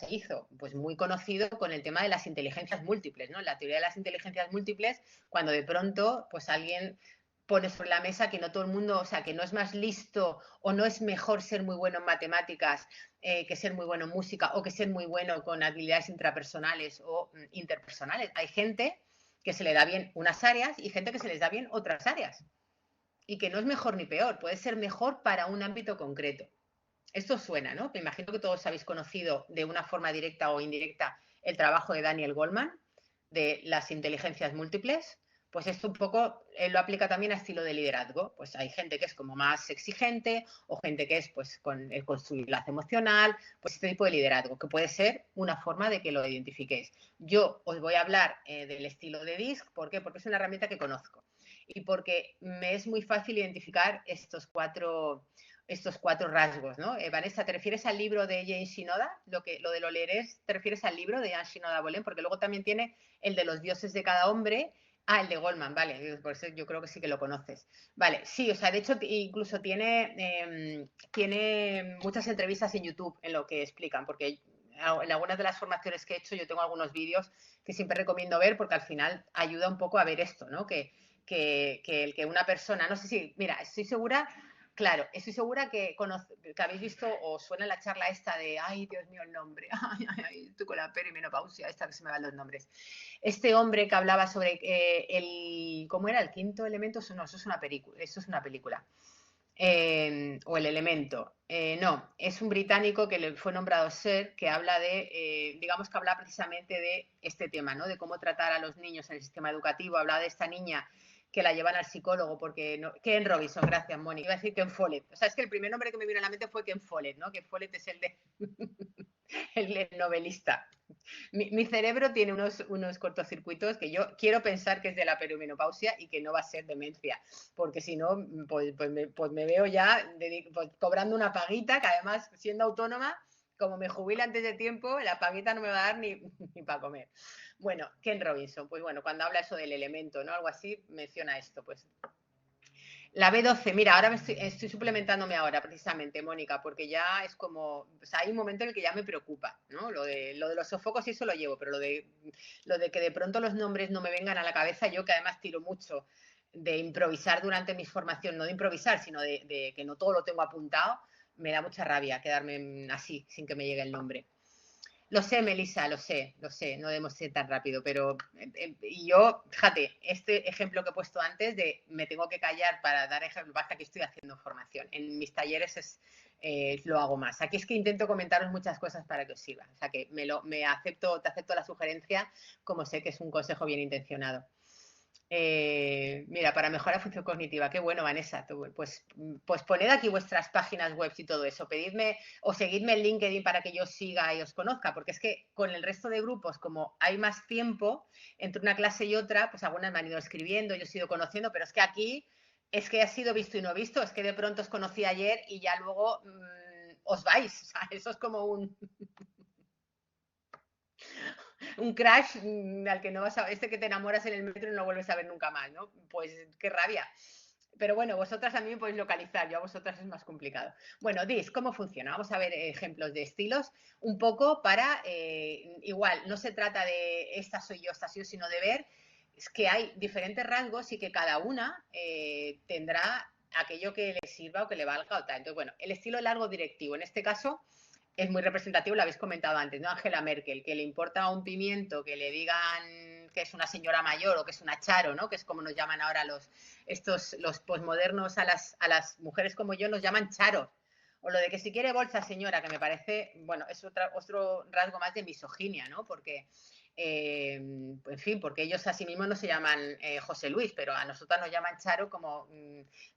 [SPEAKER 1] hizo pues muy conocido con el tema de las inteligencias múltiples, ¿no? La teoría de las inteligencias múltiples, cuando de pronto, pues alguien pone sobre la mesa que no todo el mundo, o sea, que no es más listo o no es mejor ser muy bueno en matemáticas que ser muy bueno en música o que ser muy bueno con habilidades intrapersonales o interpersonales. Hay gente que se le da bien unas áreas y gente que se les da bien otras áreas. Y que no es mejor ni peor, puede ser mejor para un ámbito concreto. Esto suena, ¿no? Me imagino que todos habéis conocido de una forma directa o indirecta el trabajo de Daniel Goleman, de las inteligencias múltiples. Pues esto un poco él lo aplica también a estilo de liderazgo. Pues hay gente que es como más exigente o gente que es pues con el construir lazo emocional, pues este tipo de liderazgo, que puede ser una forma de que lo identifiquéis. Yo os voy a hablar del estilo de DISC, ¿por qué? Porque es una herramienta que conozco y porque me es muy fácil identificar estos cuatro rasgos, ¿no? Vanessa, ¿te refieres al libro de Jan Shinoda? Lo de lo leerés, ¿te refieres al libro de Jan Shinoda Bolén? Porque luego también tiene el de los dioses de cada hombre. Ah, el de Goleman, vale, por eso yo creo que sí que lo conoces. Vale, sí, o sea, de hecho incluso tiene muchas entrevistas en YouTube en lo que explican, porque en algunas de las formaciones que he hecho yo tengo algunos vídeos que siempre recomiendo ver porque al final ayuda un poco a ver esto, ¿no? Que el que una persona, no sé si, mira, estoy segura que habéis visto o suena la charla esta de, ay, Dios mío, el nombre, ay, estoy con la perimenopausia, esta que se me van los nombres. Este hombre que hablaba sobre ¿cómo era? El quinto elemento, eso es una película. O el elemento. No, es un británico que le fue nombrado Sir, que habla digamos que habla precisamente de este tema, ¿no? De cómo tratar a los niños en el sistema educativo. Habla de esta niña que la llevan al psicólogo porque no, Ken Robinson, gracias, Mónica. Iba a decir Ken Follett. O sea, es que el primer nombre que me vino a la mente fue Ken Follett, ¿no? Ken Follett es el de el novelista. Mi cerebro tiene unos cortocircuitos que yo quiero pensar que es de la perimenopausia y que no va a ser demencia, porque si no, pues me veo ya pues, cobrando una paguita, que además, siendo autónoma, como me jubile antes de tiempo, la paguita no me va a dar ni para comer. Bueno, Ken Robinson, pues bueno, cuando habla eso del elemento, ¿no? Algo así, menciona esto, pues la B12, mira, ahora estoy suplementándome ahora precisamente, Mónica, porque ya es como, o sea, hay un momento en el que ya me preocupa, ¿no? Lo de los sofocos y eso lo llevo, pero lo de que de pronto los nombres no me vengan a la cabeza, yo que además tiro mucho de improvisar durante mis formaciones, no de improvisar, sino de que no todo lo tengo apuntado, me da mucha rabia quedarme así, sin que me llegue el nombre. Lo sé, Melissa, lo sé, no debemos ser tan rápido, pero y yo, fíjate, este ejemplo que he puesto antes de me tengo que callar para dar ejemplo, basta que estoy haciendo formación. En mis talleres lo hago más. Aquí es que intento comentaros muchas cosas para que os sirva. O sea que te acepto la sugerencia, como sé que es un consejo bien intencionado. Mira, para mejorar la función cognitiva, qué bueno, Vanessa. Pues poned aquí vuestras páginas web y todo eso. Pedidme o seguidme en LinkedIn para que yo os siga y os conozca, porque es que con el resto de grupos, como hay más tiempo entre una clase y otra, pues algunas me han ido escribiendo, yo os he ido conociendo, pero es que aquí es que ha sido visto y no visto, es que de pronto os conocí ayer y ya luego os vais. O sea, eso es como un crash al que no vas a, que te enamoras en el metro y no lo vuelves a ver nunca más, ¿no? Pues qué rabia. Pero bueno, vosotras a mí me podéis localizar, yo a vosotras es más complicado. Bueno, Dis, ¿cómo funciona? Vamos a ver ejemplos de estilos, un poco para, igual, no se trata de esta soy yo, sino de ver es que hay diferentes rasgos y que cada una tendrá aquello que le sirva o que le valga o tal. Entonces, bueno, el estilo largo directivo, en este caso, es muy representativo, lo habéis comentado antes, ¿no? Angela Merkel, que le importa un pimiento que le digan que es una señora mayor o que es una charo, ¿no? Que es como nos llaman ahora los posmodernos a las mujeres como yo, nos llaman charos. O lo de que si quiere bolsa, señora, que me parece, bueno, es otro rasgo más de misoginia, ¿no? Porque en fin, porque ellos a sí mismos no se llaman José Luis, pero a nosotras nos llaman Charo como,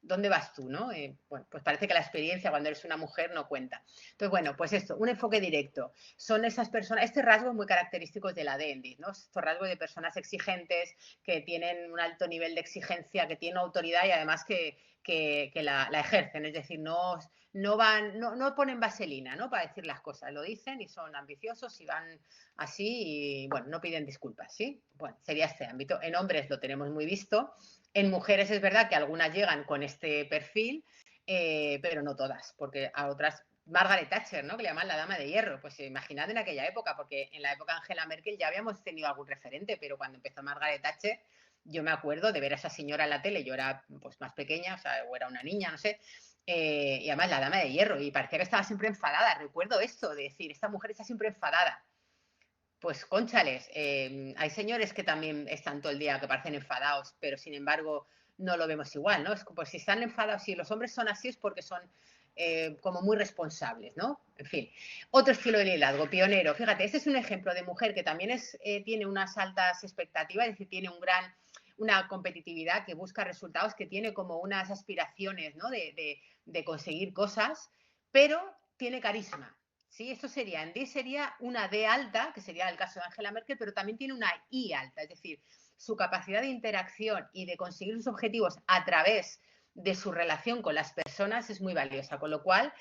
[SPEAKER 1] ¿dónde vas tú, no? Bueno, pues parece que la experiencia cuando eres una mujer no cuenta. Entonces, bueno, pues esto, un enfoque directo. Son esas personas, este rasgo es muy característico de la DENDI, ¿no? Estos rasgos de personas exigentes, que tienen un alto nivel de exigencia, que tienen autoridad y además que la ejercen, es decir, no ponen vaselina, ¿no? Para decir las cosas, lo dicen y son ambiciosos y van así y, bueno, no piden disculpas, ¿sí? Bueno, sería este ámbito. En hombres lo tenemos muy visto. En mujeres es verdad que algunas llegan con este perfil, pero no todas, porque a otras Margaret Thatcher, ¿no? Que le llaman la dama de hierro. Pues imaginad en aquella época, porque en la época de Angela Merkel ya habíamos tenido algún referente, pero cuando empezó Margaret Thatcher, yo me acuerdo de ver a esa señora en la tele, yo era pues más pequeña, o sea, o era una niña, no sé, y además la dama de hierro, y parecía que estaba siempre enfadada. Recuerdo esto, de decir, esta mujer está siempre enfadada. Pues cónchales, hay señores que también están todo el día que parecen enfadados, pero sin embargo no lo vemos igual, ¿no? Es como si están enfadados, si los hombres son así es porque son como muy responsables, ¿no? En fin. Otro estilo de liderazgo, pionero. Fíjate, este es un ejemplo de mujer que también tiene unas altas expectativas, es decir, tiene una competitividad, que busca resultados, que tiene como unas aspiraciones, ¿no? De conseguir cosas, pero tiene carisma. ¿Sí? Esto sería, en D sería una D alta, que sería el caso de Angela Merkel, pero también tiene una I alta, es decir, su capacidad de interacción y de conseguir sus objetivos a través de su relación con las personas es muy valiosa, con lo cual,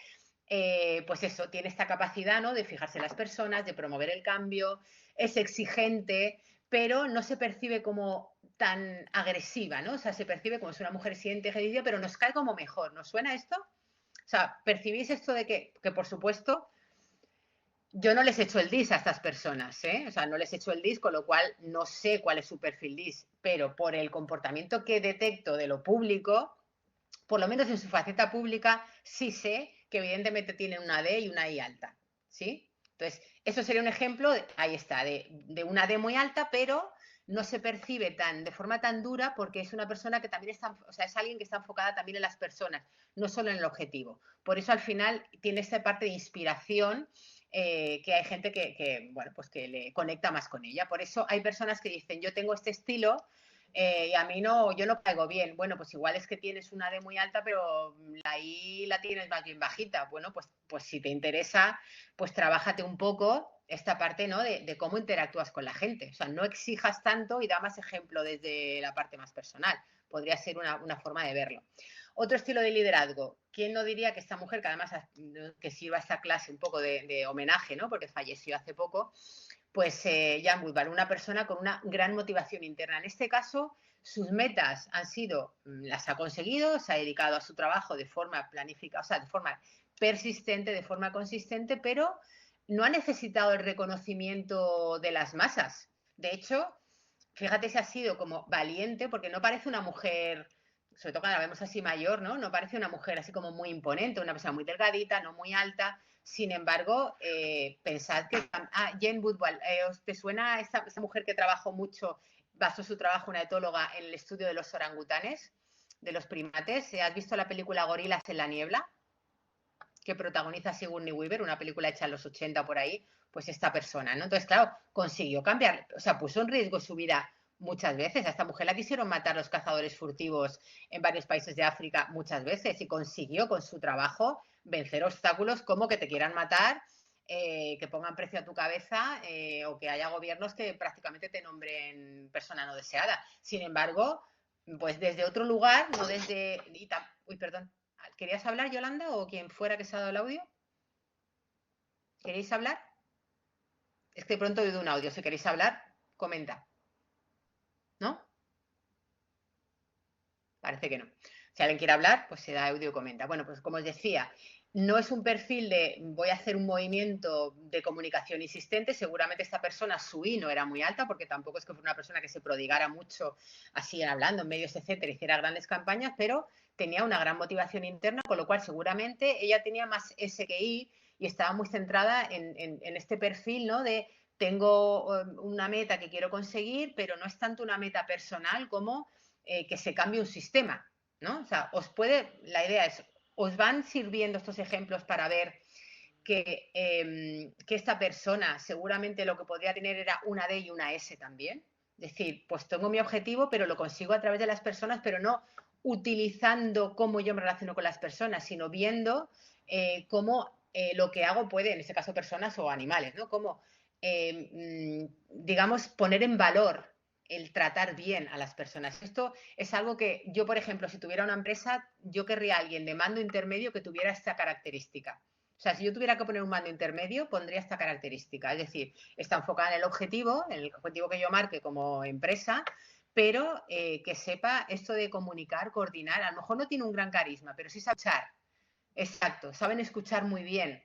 [SPEAKER 1] pues eso, tiene esta capacidad, ¿no? De fijarse en las personas, de promover el cambio, es exigente, pero no se percibe como tan agresiva, ¿no? O sea, se percibe como si una mujer siente ejercicio, pero nos cae como mejor. ¿Nos suena esto? O sea, ¿percibís esto de que por supuesto, yo no les echo el DIS a estas personas, ¿eh? O sea, no les echo el DIS, con lo cual no sé cuál es su perfil DIS, pero por el comportamiento que detecto de lo público, por lo menos en su faceta pública, sí sé que evidentemente tienen una D y una I alta, ¿sí? Entonces, eso sería un ejemplo, ahí está, de una D muy alta, pero no se percibe de forma tan dura porque es una persona que también está, o sea, es alguien que está enfocada también en las personas, no solo en el objetivo. Por eso al final tiene esta parte de inspiración, que hay gente bueno, pues que le conecta más con ella. Por eso hay personas que dicen, yo tengo este estilo, y a mí no, yo no caigo bien. Bueno, pues igual es que tienes una D muy alta, pero la I la tienes más bien bajita. Bueno, pues si te interesa, pues trabájate un poco esta parte, ¿no? De cómo interactúas con la gente. O sea, no exijas tanto y da más ejemplo desde la parte más personal. Podría ser una forma de verlo. Otro estilo de liderazgo. ¿Quién no diría que esta mujer, que además que sirva esta clase un poco de homenaje, ¿no? Porque falleció hace poco, pues Jan Woodward, una persona con una gran motivación interna. En este caso, sus metas han sido, las ha conseguido, se ha dedicado a su trabajo de forma planificada, o sea, de forma persistente, de forma consistente, pero no ha necesitado el reconocimiento de las masas. De hecho, fíjate si ha sido como valiente, porque no parece una mujer, sobre todo cuando la vemos así mayor, ¿no? No parece una mujer así como muy imponente, una persona muy delgadita, no muy alta. Sin embargo, pensad que... Jane Woodward, ¿os te suena esta mujer que trabajó mucho, basó su trabajo, una etóloga, en el estudio de los orangutanes, de los primates? ¿Has visto la película Gorilas en la niebla? Que protagoniza Sigourney Weaver, una película hecha en los 80 por ahí, pues esta persona, ¿no? Entonces, claro, consiguió cambiar, o sea, puso en riesgo su vida muchas veces. A esta mujer la quisieron matar los cazadores furtivos en varios países de África muchas veces y consiguió con su trabajo vencer obstáculos como que te quieran matar, que pongan precio a tu cabeza, o que haya gobiernos que prácticamente te nombren persona no deseada. Sin embargo, pues desde otro lugar, no desde... Uy, perdón. ¿Querías hablar, Yolanda, o quien fuera que se ha dado el audio? ¿Queréis hablar? Es que de pronto he oído un audio. Si queréis hablar, comenta. ¿No? Parece que no. Si alguien quiere hablar, pues se da audio y comenta. Bueno, pues como os decía, no es un perfil de voy a hacer un movimiento de comunicación insistente. Seguramente esta persona, su I no era muy alta, porque tampoco es que fuera una persona que se prodigara mucho así hablando en medios, etcétera, hiciera grandes campañas, pero tenía una gran motivación interna, con lo cual seguramente ella tenía más S que I y estaba muy centrada en este perfil, ¿no? De tengo una meta que quiero conseguir, pero no es tanto una meta personal como que se cambie un sistema, ¿no? O sea, la idea es, os van sirviendo estos ejemplos para ver que esta persona seguramente lo que podría tener era una D y una S también. Es decir, pues tengo mi objetivo, pero lo consigo a través de las personas, pero no utilizando cómo yo me relaciono con las personas, sino viendo cómo lo que hago puede, en este caso personas o animales, ¿no? Cómo, digamos, poner en valor el tratar bien a las personas. Esto es algo que yo, por ejemplo, si tuviera una empresa, yo querría a alguien de mando intermedio que tuviera esta característica. O sea, si yo tuviera que poner un mando intermedio, pondría esta característica. Es decir, está enfocada en el objetivo que yo marque como empresa, pero que sepa esto de comunicar, coordinar. A lo mejor no tiene un gran carisma, pero sí sabe escuchar. Exacto, saben escuchar muy bien.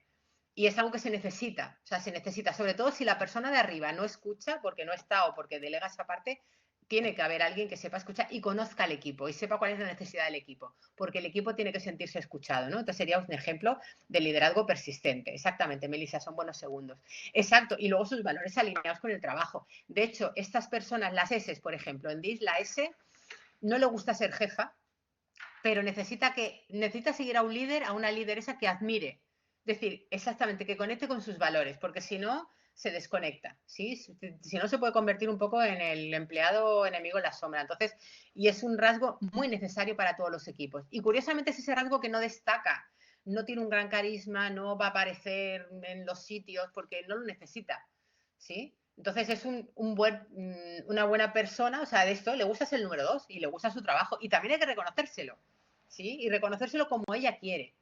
[SPEAKER 1] Y es algo que se necesita, o sea, se necesita, sobre todo si la persona de arriba no escucha porque no está o porque delega esa parte, tiene que haber alguien que sepa escuchar y conozca al equipo y sepa cuál es la necesidad del equipo, porque el equipo tiene que sentirse escuchado, ¿no? Entonces sería un ejemplo de liderazgo persistente. Exactamente, Melissa, son buenos segundos. Exacto, y luego sus valores alineados con el trabajo. De hecho, estas personas, las S, por ejemplo, en DIS, la S no le gusta ser jefa, pero necesita seguir a un líder, a una lideresa que admire. Es decir, exactamente, que conecte con sus valores, porque si no, se desconecta, ¿sí? Si no, se puede convertir un poco en el empleado enemigo en la sombra. Entonces, y es un rasgo muy necesario para todos los equipos. Y curiosamente es ese rasgo que no destaca, no tiene un gran carisma, no va a aparecer en los sitios porque no lo necesita, ¿sí? Entonces es una buena persona, o sea, de esto le gusta ser el número 2 y le gusta su trabajo y también hay que reconocérselo, ¿sí? Y reconocérselo como ella quiere.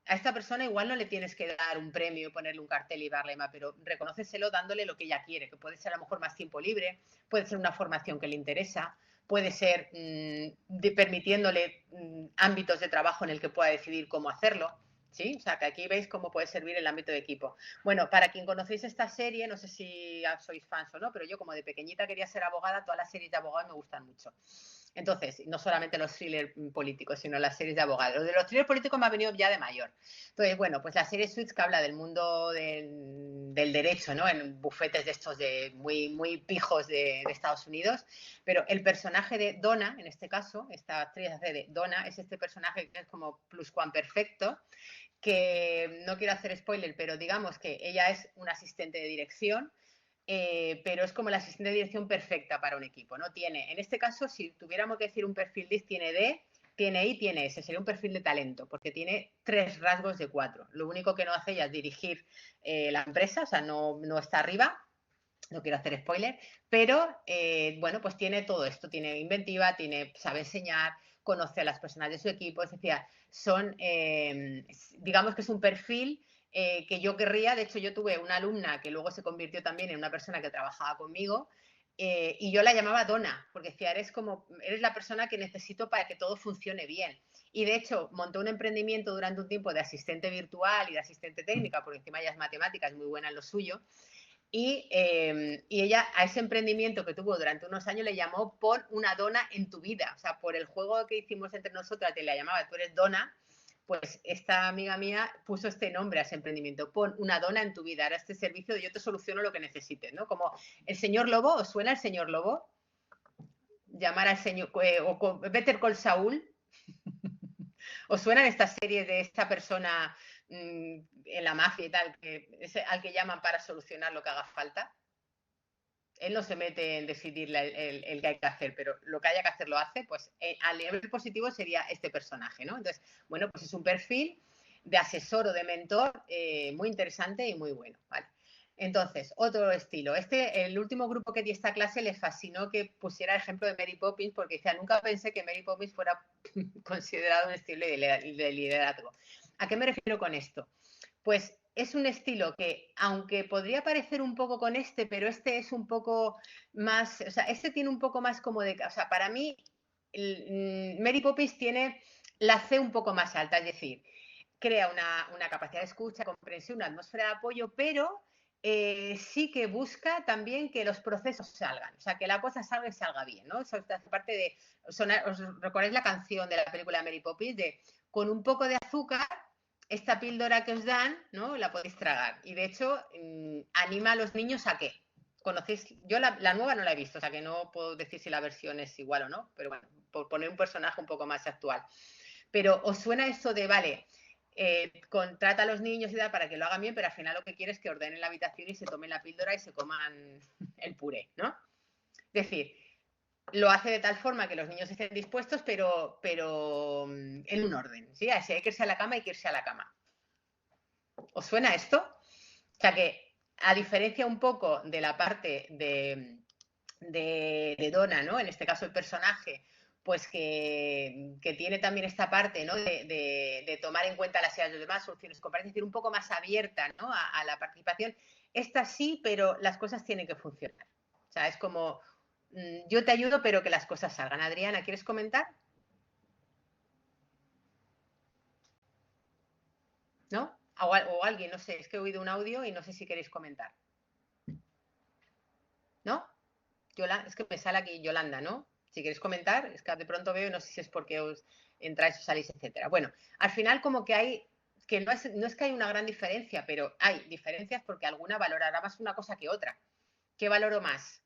[SPEAKER 1] A esta persona igual no le tienes que dar un premio, ponerle un cartel y darle más, pero reconóceselo dándole lo que ella quiere, que puede ser a lo mejor más tiempo libre, puede ser una formación que le interesa, puede ser permitiéndole ámbitos de trabajo en el que pueda decidir cómo hacerlo, ¿sí? O sea, que aquí veis cómo puede servir el ámbito de equipo. Bueno, para quien conocéis esta serie, no sé si sois fans o no, pero yo como de pequeñita quería ser abogada, todas las series de abogados me gustan mucho. Entonces, no solamente los thrillers políticos, sino las series de abogados. Los de los thrillers políticos me ha venido ya de mayor. Entonces, bueno, pues la serie Suits, que habla del mundo del derecho, ¿no? En bufetes de estos de muy pijos de Estados Unidos. Pero el personaje de Donna, en este caso, esta actriz hace de Donna, es este personaje que es como pluscuamperfecto, que no quiero hacer spoiler, pero digamos que ella es una asistente de dirección, pero es como la asistente de dirección perfecta para un equipo, ¿no? Tiene, en este caso, si tuviéramos que decir un perfil DISC, tiene D, tiene I, tiene S, sería un perfil de talento, porque tiene 3 rasgos de 4. Lo único que no hace ella es dirigir la empresa, o sea, no está arriba, no quiero hacer spoiler, pero bueno, pues tiene todo esto, tiene inventiva, sabe enseñar, conoce a las personas de su equipo, es decir, son, digamos que es un perfil que yo querría. De hecho, yo tuve una alumna que luego se convirtió también en una persona que trabajaba conmigo, y yo la llamaba Donna, porque decía, eres la persona que necesito para que todo funcione bien. Y de hecho, montó un emprendimiento durante un tiempo de asistente virtual y de asistente técnica, porque encima ella es matemática, es muy buena en lo suyo. Y ella a ese emprendimiento que tuvo durante unos años le llamó Pon una dona en tu vida. O sea, por el juego que hicimos entre nosotras, te la llamaba Tú eres dona, pues esta amiga mía puso este nombre a ese emprendimiento, Pon una dona en tu vida. Ahora este servicio de yo te soluciono lo que necesites, ¿no? Como el señor Lobo, ¿os suena el señor Lobo? Llamar al señor, o Better Call Saul. ¿Os suenan estas series de esta persona en la mafia y tal, que es al que llaman para solucionar lo que haga falta? Él no se mete en decidir el que hay que hacer, pero lo que haya que hacer lo hace. Pues al nivel positivo sería este personaje, ¿no? Entonces, bueno, pues es un perfil de asesor o de mentor muy interesante y muy bueno, ¿vale? Entonces, otro estilo. El último grupo que di esta clase le fascinó que pusiera el ejemplo de Mary Poppins, porque decía, nunca pensé que Mary Poppins fuera considerado un estilo de liderazgo. ¿A qué me refiero con esto? Pues es un estilo que, aunque podría parecer un poco con este, pero este es un poco más, o sea, este tiene un poco más como de, o sea, para mí, Mary Poppins tiene la C un poco más alta, es decir, crea una capacidad de escucha, comprensión, una atmósfera de apoyo, pero sí que busca también que los procesos salgan, o sea, que la cosa salga y salga bien, ¿no? Eso hace parte de, ¿os recordáis la canción de la película Mary Poppins? De con un poco de azúcar esta píldora que os dan, ¿no? La podéis tragar. Y de hecho, anima a los niños a qué. ¿Conocéis? Yo la nueva no la he visto, o sea que no puedo decir si la versión es igual o no, pero bueno, por poner un personaje un poco más actual. Pero os suena esto de, vale, contrata a los niños y tal para que lo hagan bien, pero al final lo que quiere es que ordenen la habitación y se tomen la píldora y se coman el puré, ¿no? Es decir, lo hace de tal forma que los niños estén dispuestos, pero en un orden, ¿sí? Si hay que irse a la cama, hay que irse a la cama. ¿Os suena esto? O sea que, a diferencia un poco de la parte de Donna, ¿no? En este caso el personaje, pues que tiene también esta parte, ¿no? De tomar en cuenta las ideas de los demás, soluciones compartidas, es decir, un poco más abierta, ¿no? A la participación. Esta sí, pero las cosas tienen que funcionar. O sea, es como, yo te ayudo, pero que las cosas salgan. Adriana, ¿quieres comentar? ¿No? O alguien, no sé, es que he oído un audio y no sé si queréis comentar. ¿No? Es que me sale aquí Yolanda, ¿no? Si queréis comentar, es que de pronto veo, no sé si es porque os entráis o salís, etcétera. Bueno, al final como que hay, que no es que hay una gran diferencia, pero hay diferencias porque alguna valorará más una cosa que otra. ¿Qué valoro más?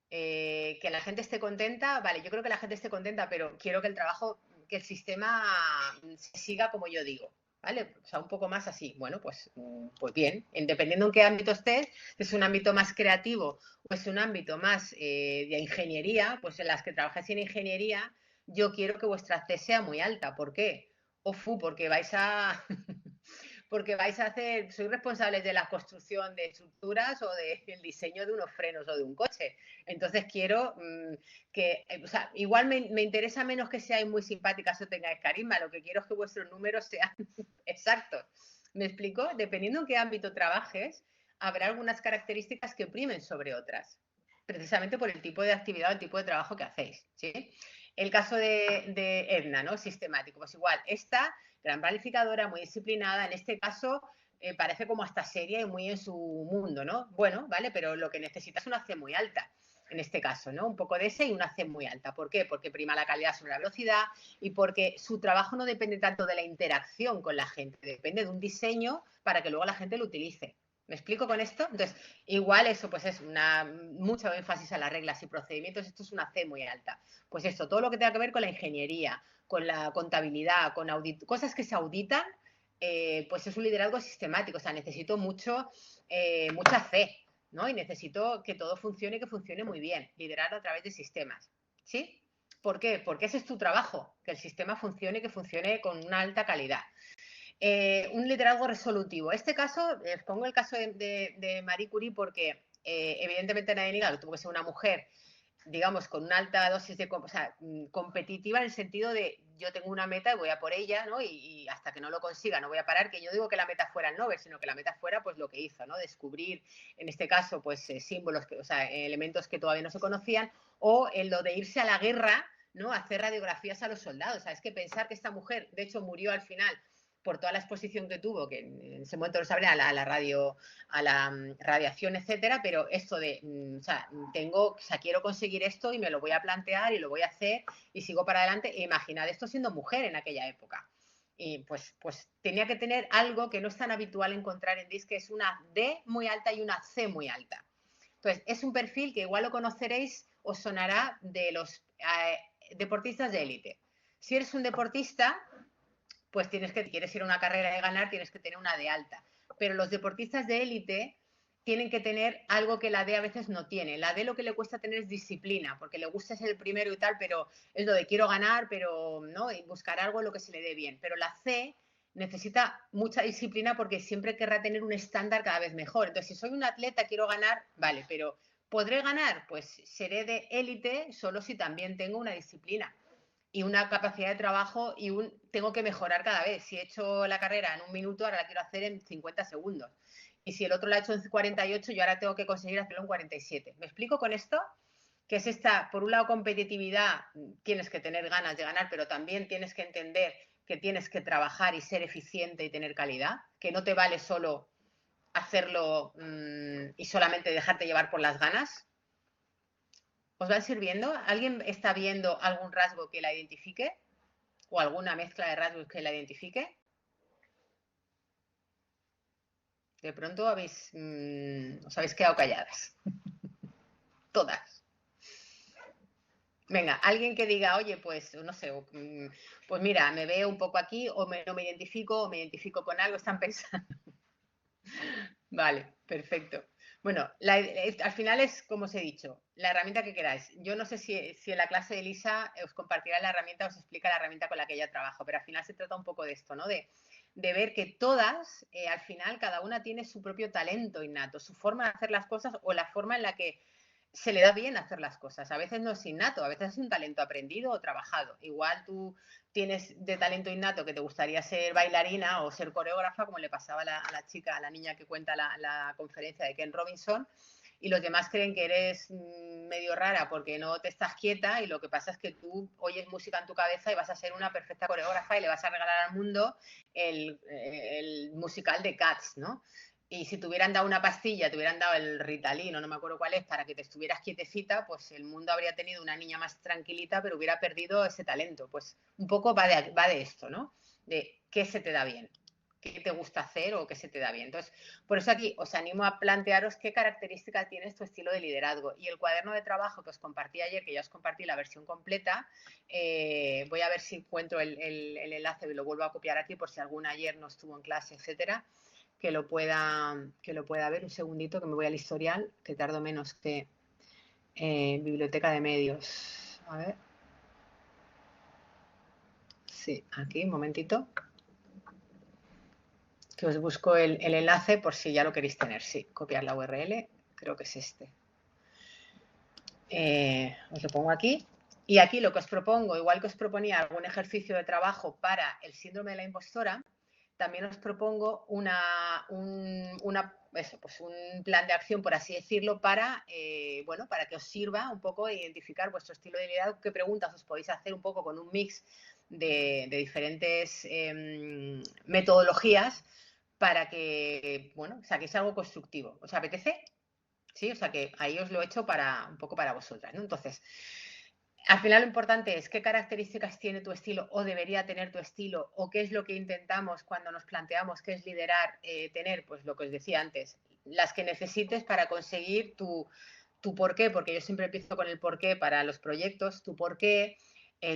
[SPEAKER 1] Que la gente esté contenta, vale, yo creo que la gente esté contenta, pero quiero que el trabajo, que el sistema siga como yo digo, ¿vale? O sea, un poco más así. Bueno, pues bien, dependiendo en qué ámbito estés, si es un ámbito más creativo o es un ámbito más de ingeniería, pues en las que trabajáis en ingeniería, yo quiero que vuestra C sea muy alta. ¿Por qué? Porque vais a porque vais a hacer, sois responsables de la construcción de estructuras o del diseño de unos frenos o de un coche. Entonces quiero que, o sea, igual me interesa menos que seáis muy simpáticas o tengáis carisma, lo que quiero es que vuestros números sean exactos. ¿Me explico? Dependiendo en qué ámbito trabajes, habrá algunas características que primen sobre otras, precisamente por el tipo de actividad o el tipo de trabajo que hacéis, ¿sí? El caso de Edna, ¿no? Sistemático, pues igual, esta gran planificadora, muy disciplinada, en este caso parece como hasta seria y muy en su mundo, ¿no? Bueno, vale, pero lo que necesitas es una C muy alta, en este caso, ¿no? Un poco de ese y una C muy alta. ¿Por qué? Porque prima la calidad sobre la velocidad y porque su trabajo no depende tanto de la interacción con la gente, depende de un diseño para que luego la gente lo utilice. ¿Me explico con esto? Entonces, igual eso pues es mucho énfasis a las reglas y procedimientos, esto es una C muy alta. Pues esto, todo lo que tenga que ver con la ingeniería, con la contabilidad, con cosas que se auditan, pues es un liderazgo sistemático, o sea, necesito mucha fe. ¿no? Y necesito que todo funcione y que funcione muy bien. Liderar a través de sistemas, ¿sí? ¿Por qué? Porque ese es tu trabajo, que el sistema funcione y que funcione con una alta calidad. Un liderazgo resolutivo. Este caso, os pongo el caso de Marie Curie porque evidentemente nadie niega que tuvo que ser una mujer, digamos, con una alta dosis de, o sea, competitiva en el sentido de yo tengo una meta y voy a por ella, ¿no? Y hasta que no lo consiga no voy a parar, que yo digo que la meta fuera el Nobel, sino que la meta fuera pues lo que hizo, ¿no? Descubrir, en este caso, pues símbolos, o sea, elementos que todavía no se conocían, o en lo de irse a la guerra, ¿no? Hacer radiografías a los soldados. O sea, es que pensar que esta mujer, de hecho, murió al final por toda la exposición que tuvo, que en ese momento no sabría, a la radio, a la radiación, etcétera, pero esto de, o sea, quiero conseguir esto y me lo voy a plantear y lo voy a hacer y sigo para adelante. E imaginad esto siendo mujer en aquella época. Y pues tenía que tener algo que no es tan habitual encontrar en DISC, que es una D muy alta y una C muy alta. Entonces, es un perfil que igual lo conoceréis, os sonará de los deportistas de élite. Si eres un deportista, pues quieres ir a una carrera de ganar, tienes que tener una D alta. Pero los deportistas de élite tienen que tener algo que la D a veces no tiene. La D lo que le cuesta tener es disciplina, porque le gusta ser el primero y tal, pero es lo de quiero ganar, pero no, y buscar algo en lo que se le dé bien. Pero la C necesita mucha disciplina porque siempre querrá tener un estándar cada vez mejor. Entonces, si soy un atleta, quiero ganar, vale, pero ¿podré ganar? Pues seré de élite solo si también tengo una disciplina y una capacidad de trabajo y tengo que mejorar cada vez. Si he hecho la carrera en un minuto, ahora la quiero hacer en 50 segundos. Y si el otro la ha hecho en 48, yo ahora tengo que conseguir hacerlo en 47. ¿Me explico con esto? Que es esta, por un lado, competitividad, tienes que tener ganas de ganar, pero también tienes que entender que tienes que trabajar y ser eficiente y tener calidad, que no te vale solo hacerlo y solamente dejarte llevar por las ganas. ¿Os va sirviendo? ¿Alguien está viendo algún rasgo que la identifique? ¿O alguna mezcla de rasgos que la identifique? De pronto os habéis quedado calladas. Todas. Venga, alguien que diga, oye, pues no sé, pues mira, me veo un poco aquí, o no me identifico, o me identifico con algo, están pensando. Vale, perfecto. Bueno, al final es, como os he dicho, la herramienta que queráis. Yo no sé si en la clase de Elisa os compartirá la herramienta, os explica la herramienta con la que ella trabaja, pero al final se trata un poco de esto, ¿no? De ver que todas, al final, cada una tiene su propio talento innato, su forma de hacer las cosas o la forma en la que se le da bien hacer las cosas. A veces no es innato, a veces es un talento aprendido o trabajado. Igual tú tienes de talento innato que te gustaría ser bailarina o ser coreógrafa, como le pasaba a la chica, a la niña que cuenta la conferencia de Ken Robinson, y los demás creen que eres medio rara porque no te estás quieta y lo que pasa es que tú oyes música en tu cabeza y vas a ser una perfecta coreógrafa y le vas a regalar al mundo el musical de Cats, ¿no? Y si te hubieran dado una pastilla, te hubieran dado el Ritalin, o no me acuerdo cuál es, para que te estuvieras quietecita, pues el mundo habría tenido una niña más tranquilita, pero hubiera perdido ese talento. Pues un poco va de esto, ¿no? De qué se te da bien, qué te gusta hacer o qué se te da bien. Entonces, por eso aquí os animo a plantearos qué características tiene tu estilo de liderazgo. Y el cuaderno de trabajo que os compartí ayer, que ya os compartí la versión completa, voy a ver si encuentro el enlace y lo vuelvo a copiar aquí por si alguna ayer no estuvo en clase, etcétera. Que lo pueda ver. Un segundito que me voy al historial, que tardo menos que biblioteca de medios. A ver. Sí, aquí, un momentito. Que os busco el enlace por si ya lo queréis tener. Sí, copiar la URL, creo que es este. Os lo pongo aquí. Y aquí lo que os propongo, igual que os proponía algún ejercicio de trabajo para el síndrome de la impostora, también os propongo un plan de acción, por así decirlo, para que os sirva un poco identificar vuestro estilo de liderazgo, qué preguntas os podéis hacer un poco con un mix de diferentes metodologías para que, saquéis algo constructivo. ¿Os apetece? Sí, o sea que ahí os lo he hecho un poco para vosotras, ¿no? Entonces, al final lo importante es qué características tiene tu estilo o debería tener tu estilo o qué es lo que intentamos cuando nos planteamos qué es liderar, tener, pues lo que os decía antes, las que necesites para conseguir tu por qué, porque yo siempre empiezo con el por qué para los proyectos, tu por qué,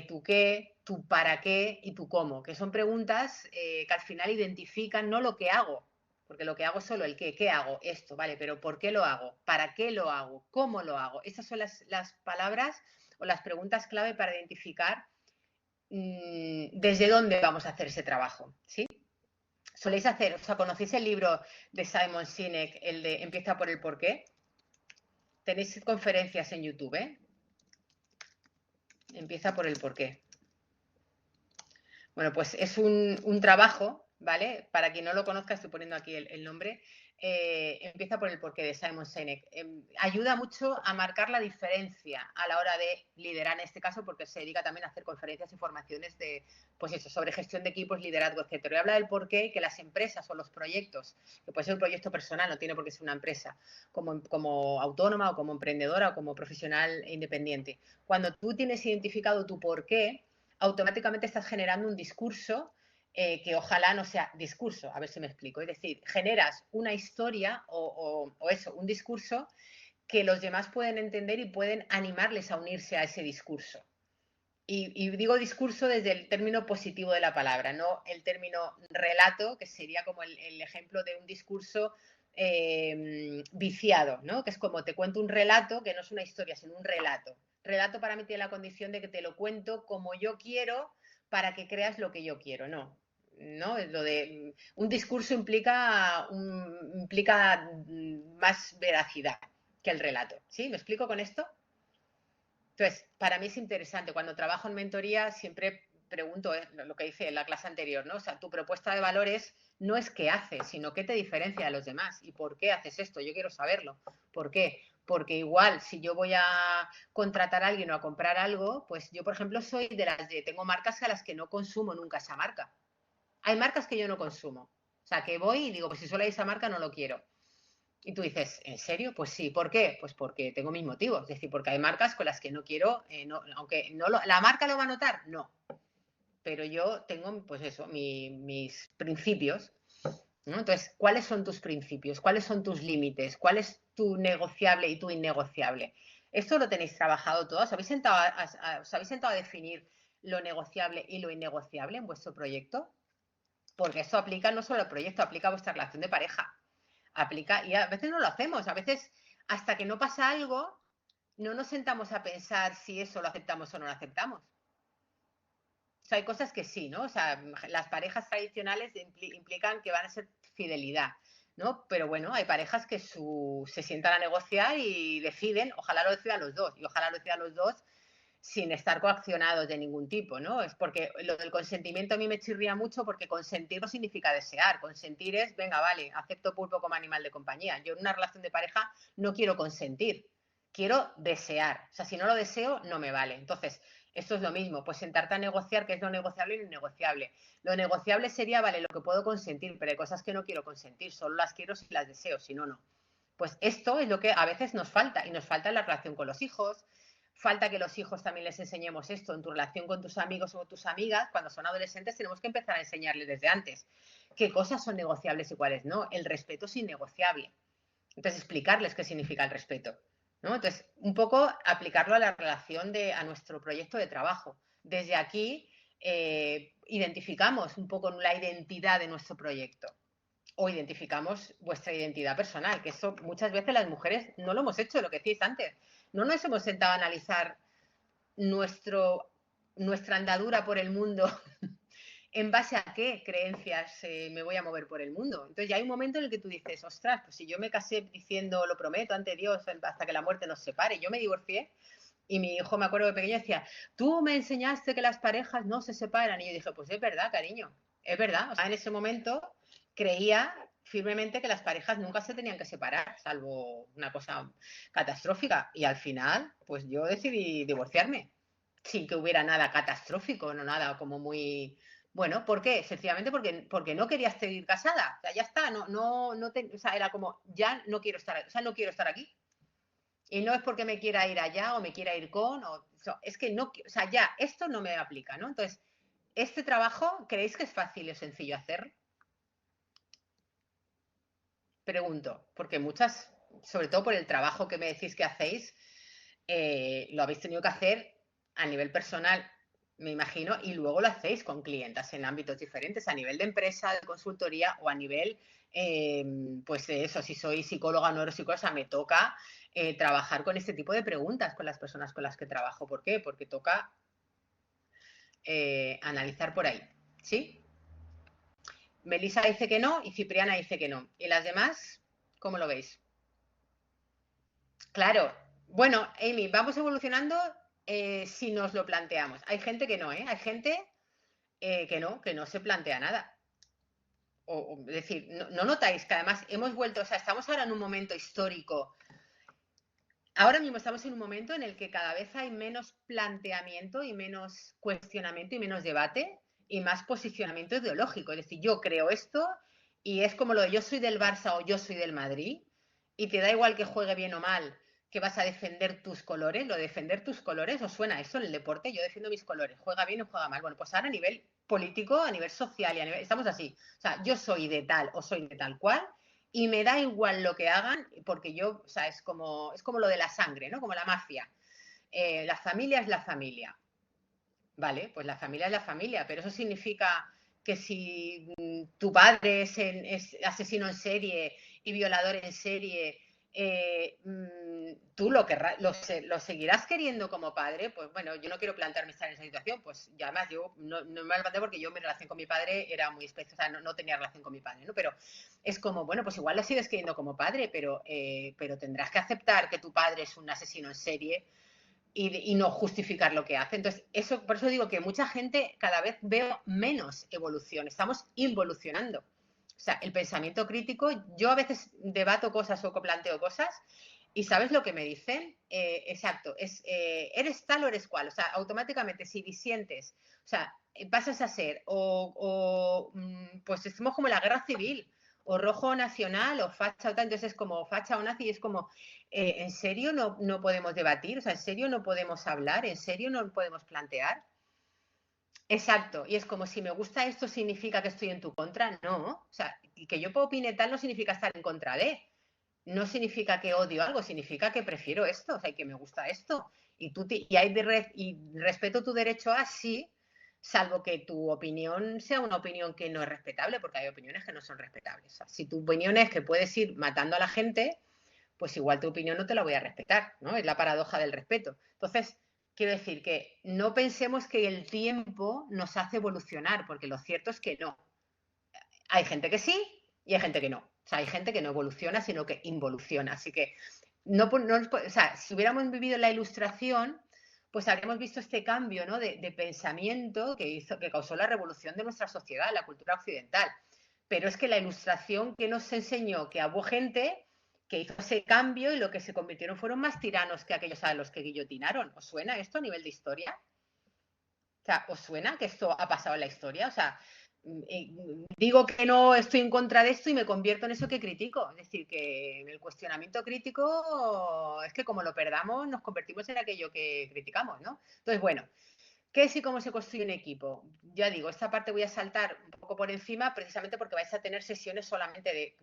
[SPEAKER 1] tu qué, tu para qué y tu cómo, que son preguntas que al final identifican no lo que hago, porque lo que hago es solo el qué. ¿Qué hago? Esto, ¿vale? Pero ¿por qué lo hago? ¿Para qué lo hago? ¿Cómo lo hago? Esas son las palabras o las preguntas clave para identificar desde dónde vamos a hacer ese trabajo, ¿sí? Soléis hacer, o sea, ¿conocéis el libro de Simon Sinek, el de Empieza por el porqué? Tenéis conferencias en YouTube, ¿eh? Empieza por el porqué. Bueno, pues es un trabajo, ¿vale? Para quien no lo conozca, estoy poniendo aquí el nombre. Empieza por el porqué de Simon Sinek. Ayuda mucho a marcar la diferencia a la hora de liderar, en este caso, porque se dedica también a hacer conferencias y formaciones de, pues eso, sobre gestión de equipos, liderazgo, etcétera. Y habla del porqué que las empresas o los proyectos, que puede ser un proyecto personal, no tiene por qué ser una empresa, como autónoma o como emprendedora o como profesional independiente. Cuando tú tienes identificado tu porqué, automáticamente estás generando un discurso que ojalá no sea discurso, a ver si me explico. Es decir, generas una historia o eso, un discurso que los demás pueden entender y pueden animarles a unirse a ese discurso. Y digo discurso desde el término positivo de la palabra, no el término relato, que sería como el ejemplo de un discurso viciado, ¿no? Que es como te cuento un relato, que no es una historia, sino un relato. Relato para mí tiene la condición de que te lo cuento como yo quiero para que creas lo que yo quiero, ¿no? ¿No? Lo de un discurso implica más veracidad que el relato. ¿Sí? ¿Me explico con esto? Entonces, para mí es interesante. Cuando trabajo en mentoría siempre pregunto lo que hice en la clase anterior, ¿no? O sea, tu propuesta de valores no es qué haces, sino qué te diferencia de los demás y por qué haces esto. Yo quiero saberlo. ¿Por qué? Porque igual, si yo voy a contratar a alguien o a comprar algo, pues yo, por ejemplo, soy de las de, tengo marcas a las que no consumo nunca esa marca. Hay marcas que yo no consumo. O sea, que voy y digo, pues si solo hay esa marca, no lo quiero. Y tú dices, ¿en serio? Pues sí. ¿Por qué? Pues porque tengo mis motivos. Es decir, porque hay marcas con las que no quiero, aunque no la marca lo va a notar, no. Pero yo tengo, pues eso, mis principios, ¿no? Entonces, ¿cuáles son tus principios? ¿Cuáles son tus límites? ¿Cuál es tu negociable y tu innegociable? Esto lo tenéis trabajado todos. ¿Os habéis sentado a definir lo negociable y lo innegociable en vuestro proyecto? Porque esto aplica no solo al proyecto, aplica a vuestra relación de pareja. Aplica, y a veces no lo hacemos, a veces hasta que no pasa algo, no nos sentamos a pensar si eso lo aceptamos o no lo aceptamos. O sea, hay cosas que sí, ¿no? O sea, las parejas tradicionales implican que van a ser fidelidad, ¿no? Pero bueno, hay parejas que se sientan a negociar y deciden, ojalá lo decidan los dos, y ojalá lo decidan los dos sin estar coaccionados de ningún tipo, ¿no? Es porque lo del consentimiento a mí me chirría mucho porque consentir no significa desear. Consentir es, venga, vale, acepto pulpo como animal de compañía. Yo en una relación de pareja no quiero consentir, quiero desear. O sea, si no lo deseo, no me vale. Entonces, esto es lo mismo, pues sentarte a negociar qué es lo negociable y lo innegociable. Lo negociable sería, vale, lo que puedo consentir, pero hay cosas que no quiero consentir, solo las quiero si las deseo, si no, no. Pues esto es lo que a veces nos falta, y nos falta en la relación con los hijos, falta que los hijos también les enseñemos esto en tu relación con tus amigos o tus amigas. Cuando son adolescentes tenemos que empezar a enseñarles desde antes qué cosas son negociables y cuáles no. El respeto es innegociable. Entonces, explicarles qué significa el respeto, ¿no? Entonces, un poco aplicarlo a la relación a nuestro proyecto de trabajo. Desde aquí identificamos un poco la identidad de nuestro proyecto o identificamos vuestra identidad personal, que eso muchas veces las mujeres no lo hemos hecho, lo que decís antes. No nos hemos sentado a analizar nuestra andadura por el mundo en base a qué creencias me voy a mover por el mundo. Entonces ya hay un momento en el que tú dices, ostras, pues si yo me casé diciendo lo prometo ante Dios hasta que la muerte nos separe, yo me divorcié y mi hijo, me acuerdo de pequeño, decía, tú me enseñaste que las parejas no se separan. Y yo dije, pues es verdad, cariño, es verdad. O sea, en ese momento creía firmemente que las parejas nunca se tenían que separar, salvo una cosa catastrófica. Y al final, pues yo decidí divorciarme, sin que hubiera nada catastrófico, no nada como muy... Bueno, ¿por qué? Sencillamente porque no querías seguir casada. O sea, ya está, o sea, era como, ya no quiero estar, o sea, no quiero estar aquí. Y no es porque me quiera ir allá o me quiera ir es que no, o sea, ya, esto no me aplica, ¿no? Entonces, este trabajo, ¿creéis que es fácil o sencillo hacer? Pregunto, porque muchas, sobre todo por el trabajo que me decís que hacéis, lo habéis tenido que hacer a nivel personal. me imagino, y luego lo hacéis con clientas en ámbitos diferentes, a nivel de empresa, de consultoría o a nivel, pues de eso, si soy psicóloga o neuropsicóloga, me toca trabajar con este tipo de preguntas con las personas con las que trabajo. ¿Por qué? Porque toca analizar por ahí, ¿sí? Melissa dice que no y Cipriana dice que no. ¿Y las demás, cómo lo veis? Claro, bueno, Amy, vamos evolucionando si nos lo planteamos. Hay gente que no, ¿eh? Hay gente que no se plantea nada. Es decir, no notáis que además hemos vuelto, o sea, estamos ahora en un momento histórico. Ahora mismo estamos en un momento en el que cada vez hay menos planteamiento y menos cuestionamiento y menos debate y más posicionamiento ideológico. Es decir, yo creo esto y es como lo de yo soy del Barça o yo soy del Madrid y te da igual que juegue bien o mal, que vas a defender tus colores. Lo de defender tus colores, ¿os suena eso en el deporte? Yo defiendo mis colores, juega bien o juega mal. Bueno, pues ahora a nivel político, a nivel social y a nivel, estamos así. O sea, yo soy de tal o soy de tal cual y me da igual lo que hagan, porque yo, o sea, es como lo de la sangre, ¿no? Como la mafia. La familia es la familia. Vale, pues la familia es la familia, pero eso significa que si tu padre es asesino en serie y violador en serie, tú lo seguirás queriendo como padre. Pues bueno, yo no quiero plantearme estar en esa situación, pues y además yo no me planteé porque yo mi relación con mi padre era muy especial, o sea, no tenía relación con mi padre, ¿no? Pero es como, bueno, pues igual lo sigues queriendo como padre, pero tendrás que aceptar que tu padre es un asesino en serie y no justificar lo que hace. Entonces, por eso digo que mucha gente cada vez veo menos evolución, estamos involucionando. O sea, el pensamiento crítico, yo a veces debato cosas o planteo cosas y ¿sabes lo que me dicen? Exacto, eres tal o eres cual. O sea, automáticamente si disientes, o sea, pasas a ser pues estamos como en la guerra civil, o rojo nacional, o facha o tal. Entonces es como facha o nazi, y es como, ¿en serio no podemos debatir? O sea, ¿en serio no podemos hablar? ¿En serio no podemos plantear? Exacto, y es como si me gusta esto significa que estoy en tu contra, no, o sea, que yo opine tal no significa estar en contra de, no significa que odio algo, significa que prefiero esto, o sea, que me gusta esto, y respeto tu derecho a sí, salvo que tu opinión sea una opinión que no es respetable, porque hay opiniones que no son respetables. O sea, si tu opinión es que puedes ir matando a la gente, pues igual tu opinión no te la voy a respetar, ¿no? Es la paradoja del respeto. Entonces, quiero decir que no pensemos que el tiempo nos hace evolucionar, porque lo cierto es que no. Hay gente que sí y hay gente que no. O sea, hay gente que no evoluciona, sino que involuciona. Así que, o sea, si hubiéramos vivido la ilustración, pues habríamos visto este cambio, ¿no? de pensamiento que causó la revolución de nuestra sociedad, la cultura occidental. Pero es que la ilustración que nos enseñó que hubo gente que hizo ese cambio y lo que se convirtieron fueron más tiranos que aquellos a los que guillotinaron. ¿Os suena esto a nivel de historia? O sea, ¿os suena que esto ha pasado en la historia? O sea, digo que no estoy en contra de esto y me convierto en eso que critico. Es decir, que el cuestionamiento crítico es que como lo perdamos nos convertimos en aquello que criticamos, ¿no? Entonces, bueno, ¿qué es y cómo se construye un equipo? Ya digo, esta parte voy a saltar un poco por encima precisamente porque vais a tener sesiones solamente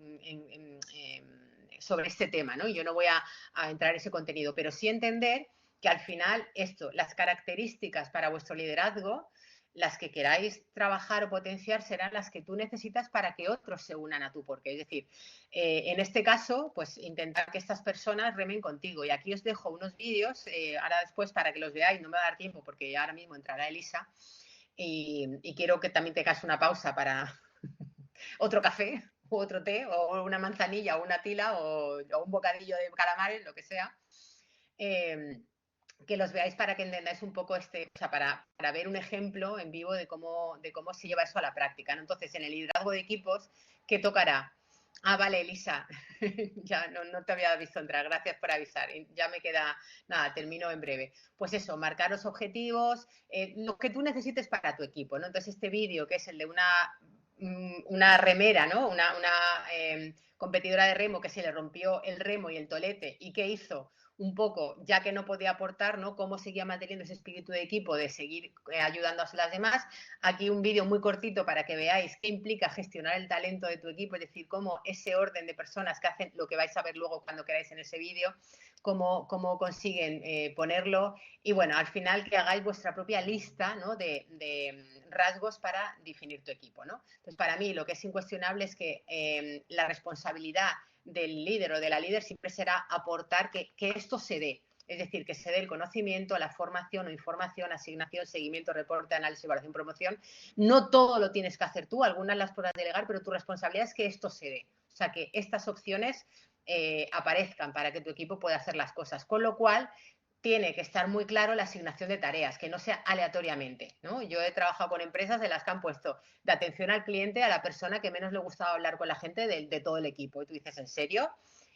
[SPEAKER 1] sobre este tema, ¿no? Y yo no voy a entrar en ese contenido, pero sí entender que al final las características para vuestro liderazgo, las que queráis trabajar o potenciar serán las que tú necesitas para que otros se unan a tu porqué. Es decir, en este caso, pues intentar que estas personas remen contigo. Y aquí os dejo unos vídeos, ahora después para que los veáis, no me va a dar tiempo porque ahora mismo entrará Elisa y quiero que también tengas una pausa para otro café o otro té o una manzanilla o una tila o un bocadillo de calamares, lo que sea. Que los veáis para que entendáis un poco o sea, para ver un ejemplo en vivo de cómo se lleva eso a la práctica, ¿no? Entonces, en el liderazgo de equipos, ¿qué tocará? Ah, vale, Elisa, ya no te había visto entrar, gracias por avisar. Ya me queda, nada, termino en breve. Pues eso, marcar los objetivos, lo que tú necesites para tu equipo, ¿no? Entonces, este vídeo, que es el de una remera, ¿no? competidora de remo que se le rompió el remo y el tolete y qué hizo un poco, ya que no podía aportar, ¿no? Cómo seguía manteniendo ese espíritu de equipo, de seguir ayudando a las demás. Aquí un vídeo muy cortito para que veáis qué implica gestionar el talento de tu equipo, es decir, cómo ese orden de personas que hacen lo que vais a ver luego cuando queráis en ese vídeo, cómo consiguen ponerlo y bueno, al final que hagáis vuestra propia lista, ¿no? de rasgos para definir tu equipo, ¿no? Entonces, para mí lo que es incuestionable es que la responsabilidad del líder o de la líder siempre será aportar que esto se dé. Es decir, que se dé el conocimiento, la formación o información, asignación, seguimiento, reporte, análisis, evaluación, promoción. No todo lo tienes que hacer tú, algunas las podrás delegar, pero tu responsabilidad es que esto se dé. O sea, que estas opciones aparezcan para que tu equipo pueda hacer las cosas. Con lo cual, tiene que estar muy claro la asignación de tareas, que no sea aleatoriamente, ¿no? Yo he trabajado con empresas de las que han puesto de atención al cliente a la persona que menos le gustaba hablar con la gente de todo el equipo. Y tú dices, ¿en serio?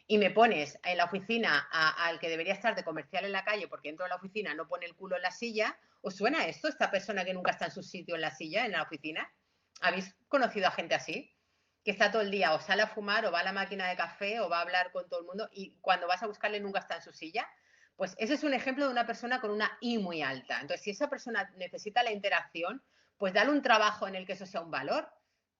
[SPEAKER 1] Y me pones en la oficina al que debería estar de comercial en la calle porque dentro de la oficina no pone el culo en la silla. ¿Os suena esto? Esta persona que nunca está en su sitio en la silla, en la oficina. ¿Habéis conocido a gente así? Que está todo el día o sale a fumar o va a la máquina de café o va a hablar con todo el mundo y cuando vas a buscarle nunca está en su silla. Pues ese es un ejemplo de una persona con una I muy alta. Entonces, si esa persona necesita la interacción, pues dale un trabajo en el que eso sea un valor,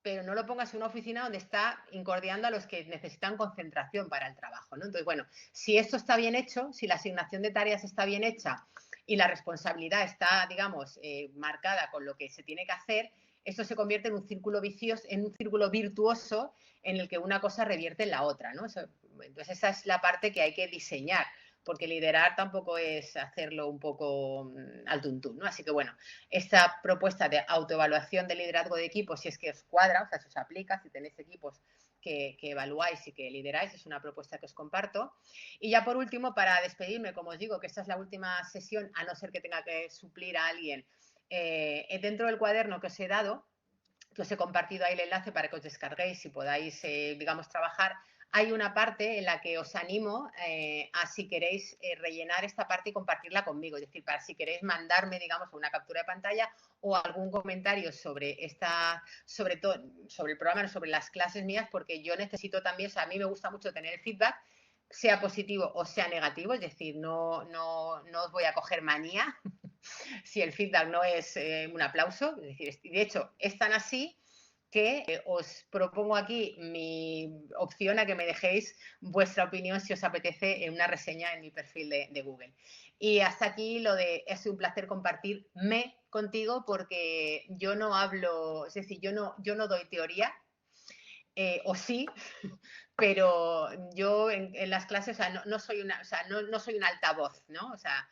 [SPEAKER 1] pero no lo pongas en una oficina donde está incordiando a los que necesitan concentración para el trabajo, ¿no? Entonces, bueno, si esto está bien hecho, si la asignación de tareas está bien hecha y la responsabilidad está, digamos, marcada con lo que se tiene que hacer, esto se convierte en un círculo vicioso, en un círculo virtuoso en el que una cosa revierte en la otra, ¿no? Entonces, esa es la parte que hay que diseñar, porque liderar tampoco es hacerlo un poco al tuntún, ¿no? Así que, bueno, esta propuesta de autoevaluación de liderazgo de equipos, si es que os cuadra, o sea, si os aplica, si tenéis equipos que evaluáis y que lideráis, es una propuesta que os comparto. Y ya por último, para despedirme, como os digo, que esta es la última sesión, a no ser que tenga que suplir a alguien, dentro del cuaderno que os he dado, que os he compartido ahí el enlace para que os descarguéis y podáis, digamos, trabajar, hay una parte en la que os animo a, si queréis, rellenar esta parte y compartirla conmigo. Es decir, para si queréis mandarme, digamos, una captura de pantalla o algún comentario sobre sobre todo, sobre el programa, sobre las clases mías, porque yo necesito también, o sea, a mí me gusta mucho tener el feedback, sea positivo o sea negativo, es decir, no os voy a coger manía si el feedback no es un aplauso. Es decir, de hecho, es tan así que os propongo aquí mi opción a que me dejéis vuestra opinión si os apetece en una reseña en mi perfil de Google. Y hasta aquí lo de, ha sido un placer compartirme contigo porque yo no hablo, es decir, yo no doy teoría, o sí, pero yo en las clases, o sea, no soy una, o sea, no soy un altavoz, ¿no? O sea,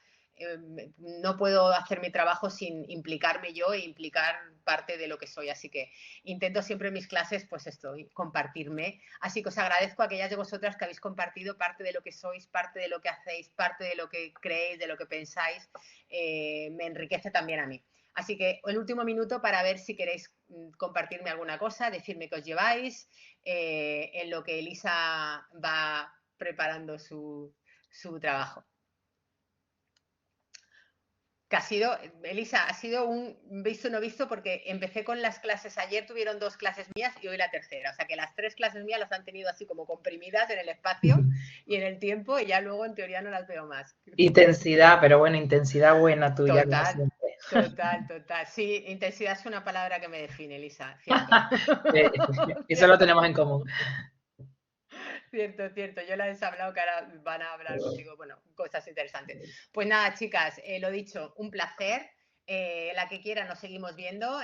[SPEAKER 1] no puedo hacer mi trabajo sin implicarme yo e implicar parte de lo que soy. Así que intento siempre en mis clases, pues esto, compartirme. Así que os agradezco a aquellas de vosotras que habéis compartido parte de lo que sois, parte de lo que hacéis, parte de lo que creéis, de lo que pensáis. Me enriquece también a mí. Así que el último minuto para ver si queréis compartirme alguna cosa, decirme que os lleváis, en lo que Elisa va preparando su trabajo. Que ha sido, Elisa, ha sido un visto no visto porque empecé con las clases, ayer tuvieron 2 clases mías y hoy la tercera, o sea que las 3 clases mías las han tenido así como comprimidas en el espacio y en el tiempo y ya luego en teoría no las veo más.
[SPEAKER 2] Intensidad, pero bueno, intensidad buena tuya.
[SPEAKER 1] Total, total. Sí, intensidad es una palabra que me define, Elisa, cierto.
[SPEAKER 2] Eso lo tenemos en común.
[SPEAKER 1] Cierto. Yo les he hablado que ahora van a hablar contigo, bueno, cosas interesantes. Pues nada, chicas, lo dicho, un placer. La que quiera nos seguimos viendo.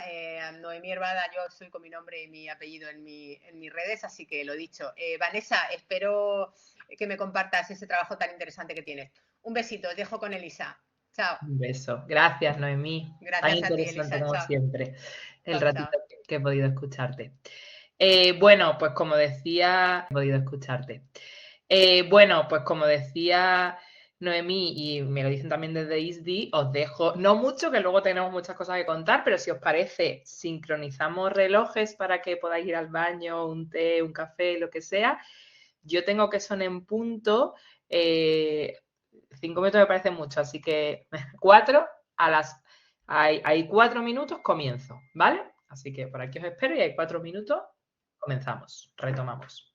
[SPEAKER 1] Noemí Hervada, yo soy con mi nombre y mi apellido en mis redes, así que lo dicho. Vanessa, espero que me compartas ese trabajo tan interesante que tienes. Un besito, os dejo con Elisa. Chao.
[SPEAKER 2] Un beso. Gracias, Noemí. Tan
[SPEAKER 1] Gracias a ti,
[SPEAKER 2] interesante
[SPEAKER 1] Elisa.
[SPEAKER 2] como
[SPEAKER 1] Chao.
[SPEAKER 2] siempre el
[SPEAKER 1] Chao.
[SPEAKER 2] ratito que he podido escucharte. Bueno, pues como decía, he podido escucharte. Bueno, pues como decía Noemí, y me lo dicen también desde ISDI, os dejo, no mucho, que luego tenemos muchas cosas que contar, pero si os parece, sincronizamos relojes para que podáis ir al baño, un té, un café, lo que sea. Yo tengo que son en punto, 5 minutos me parece mucho, así que 4 hay 4 minutos comienzo, ¿vale? Así que por aquí os espero y hay 4 minutos, comenzamos, retomamos.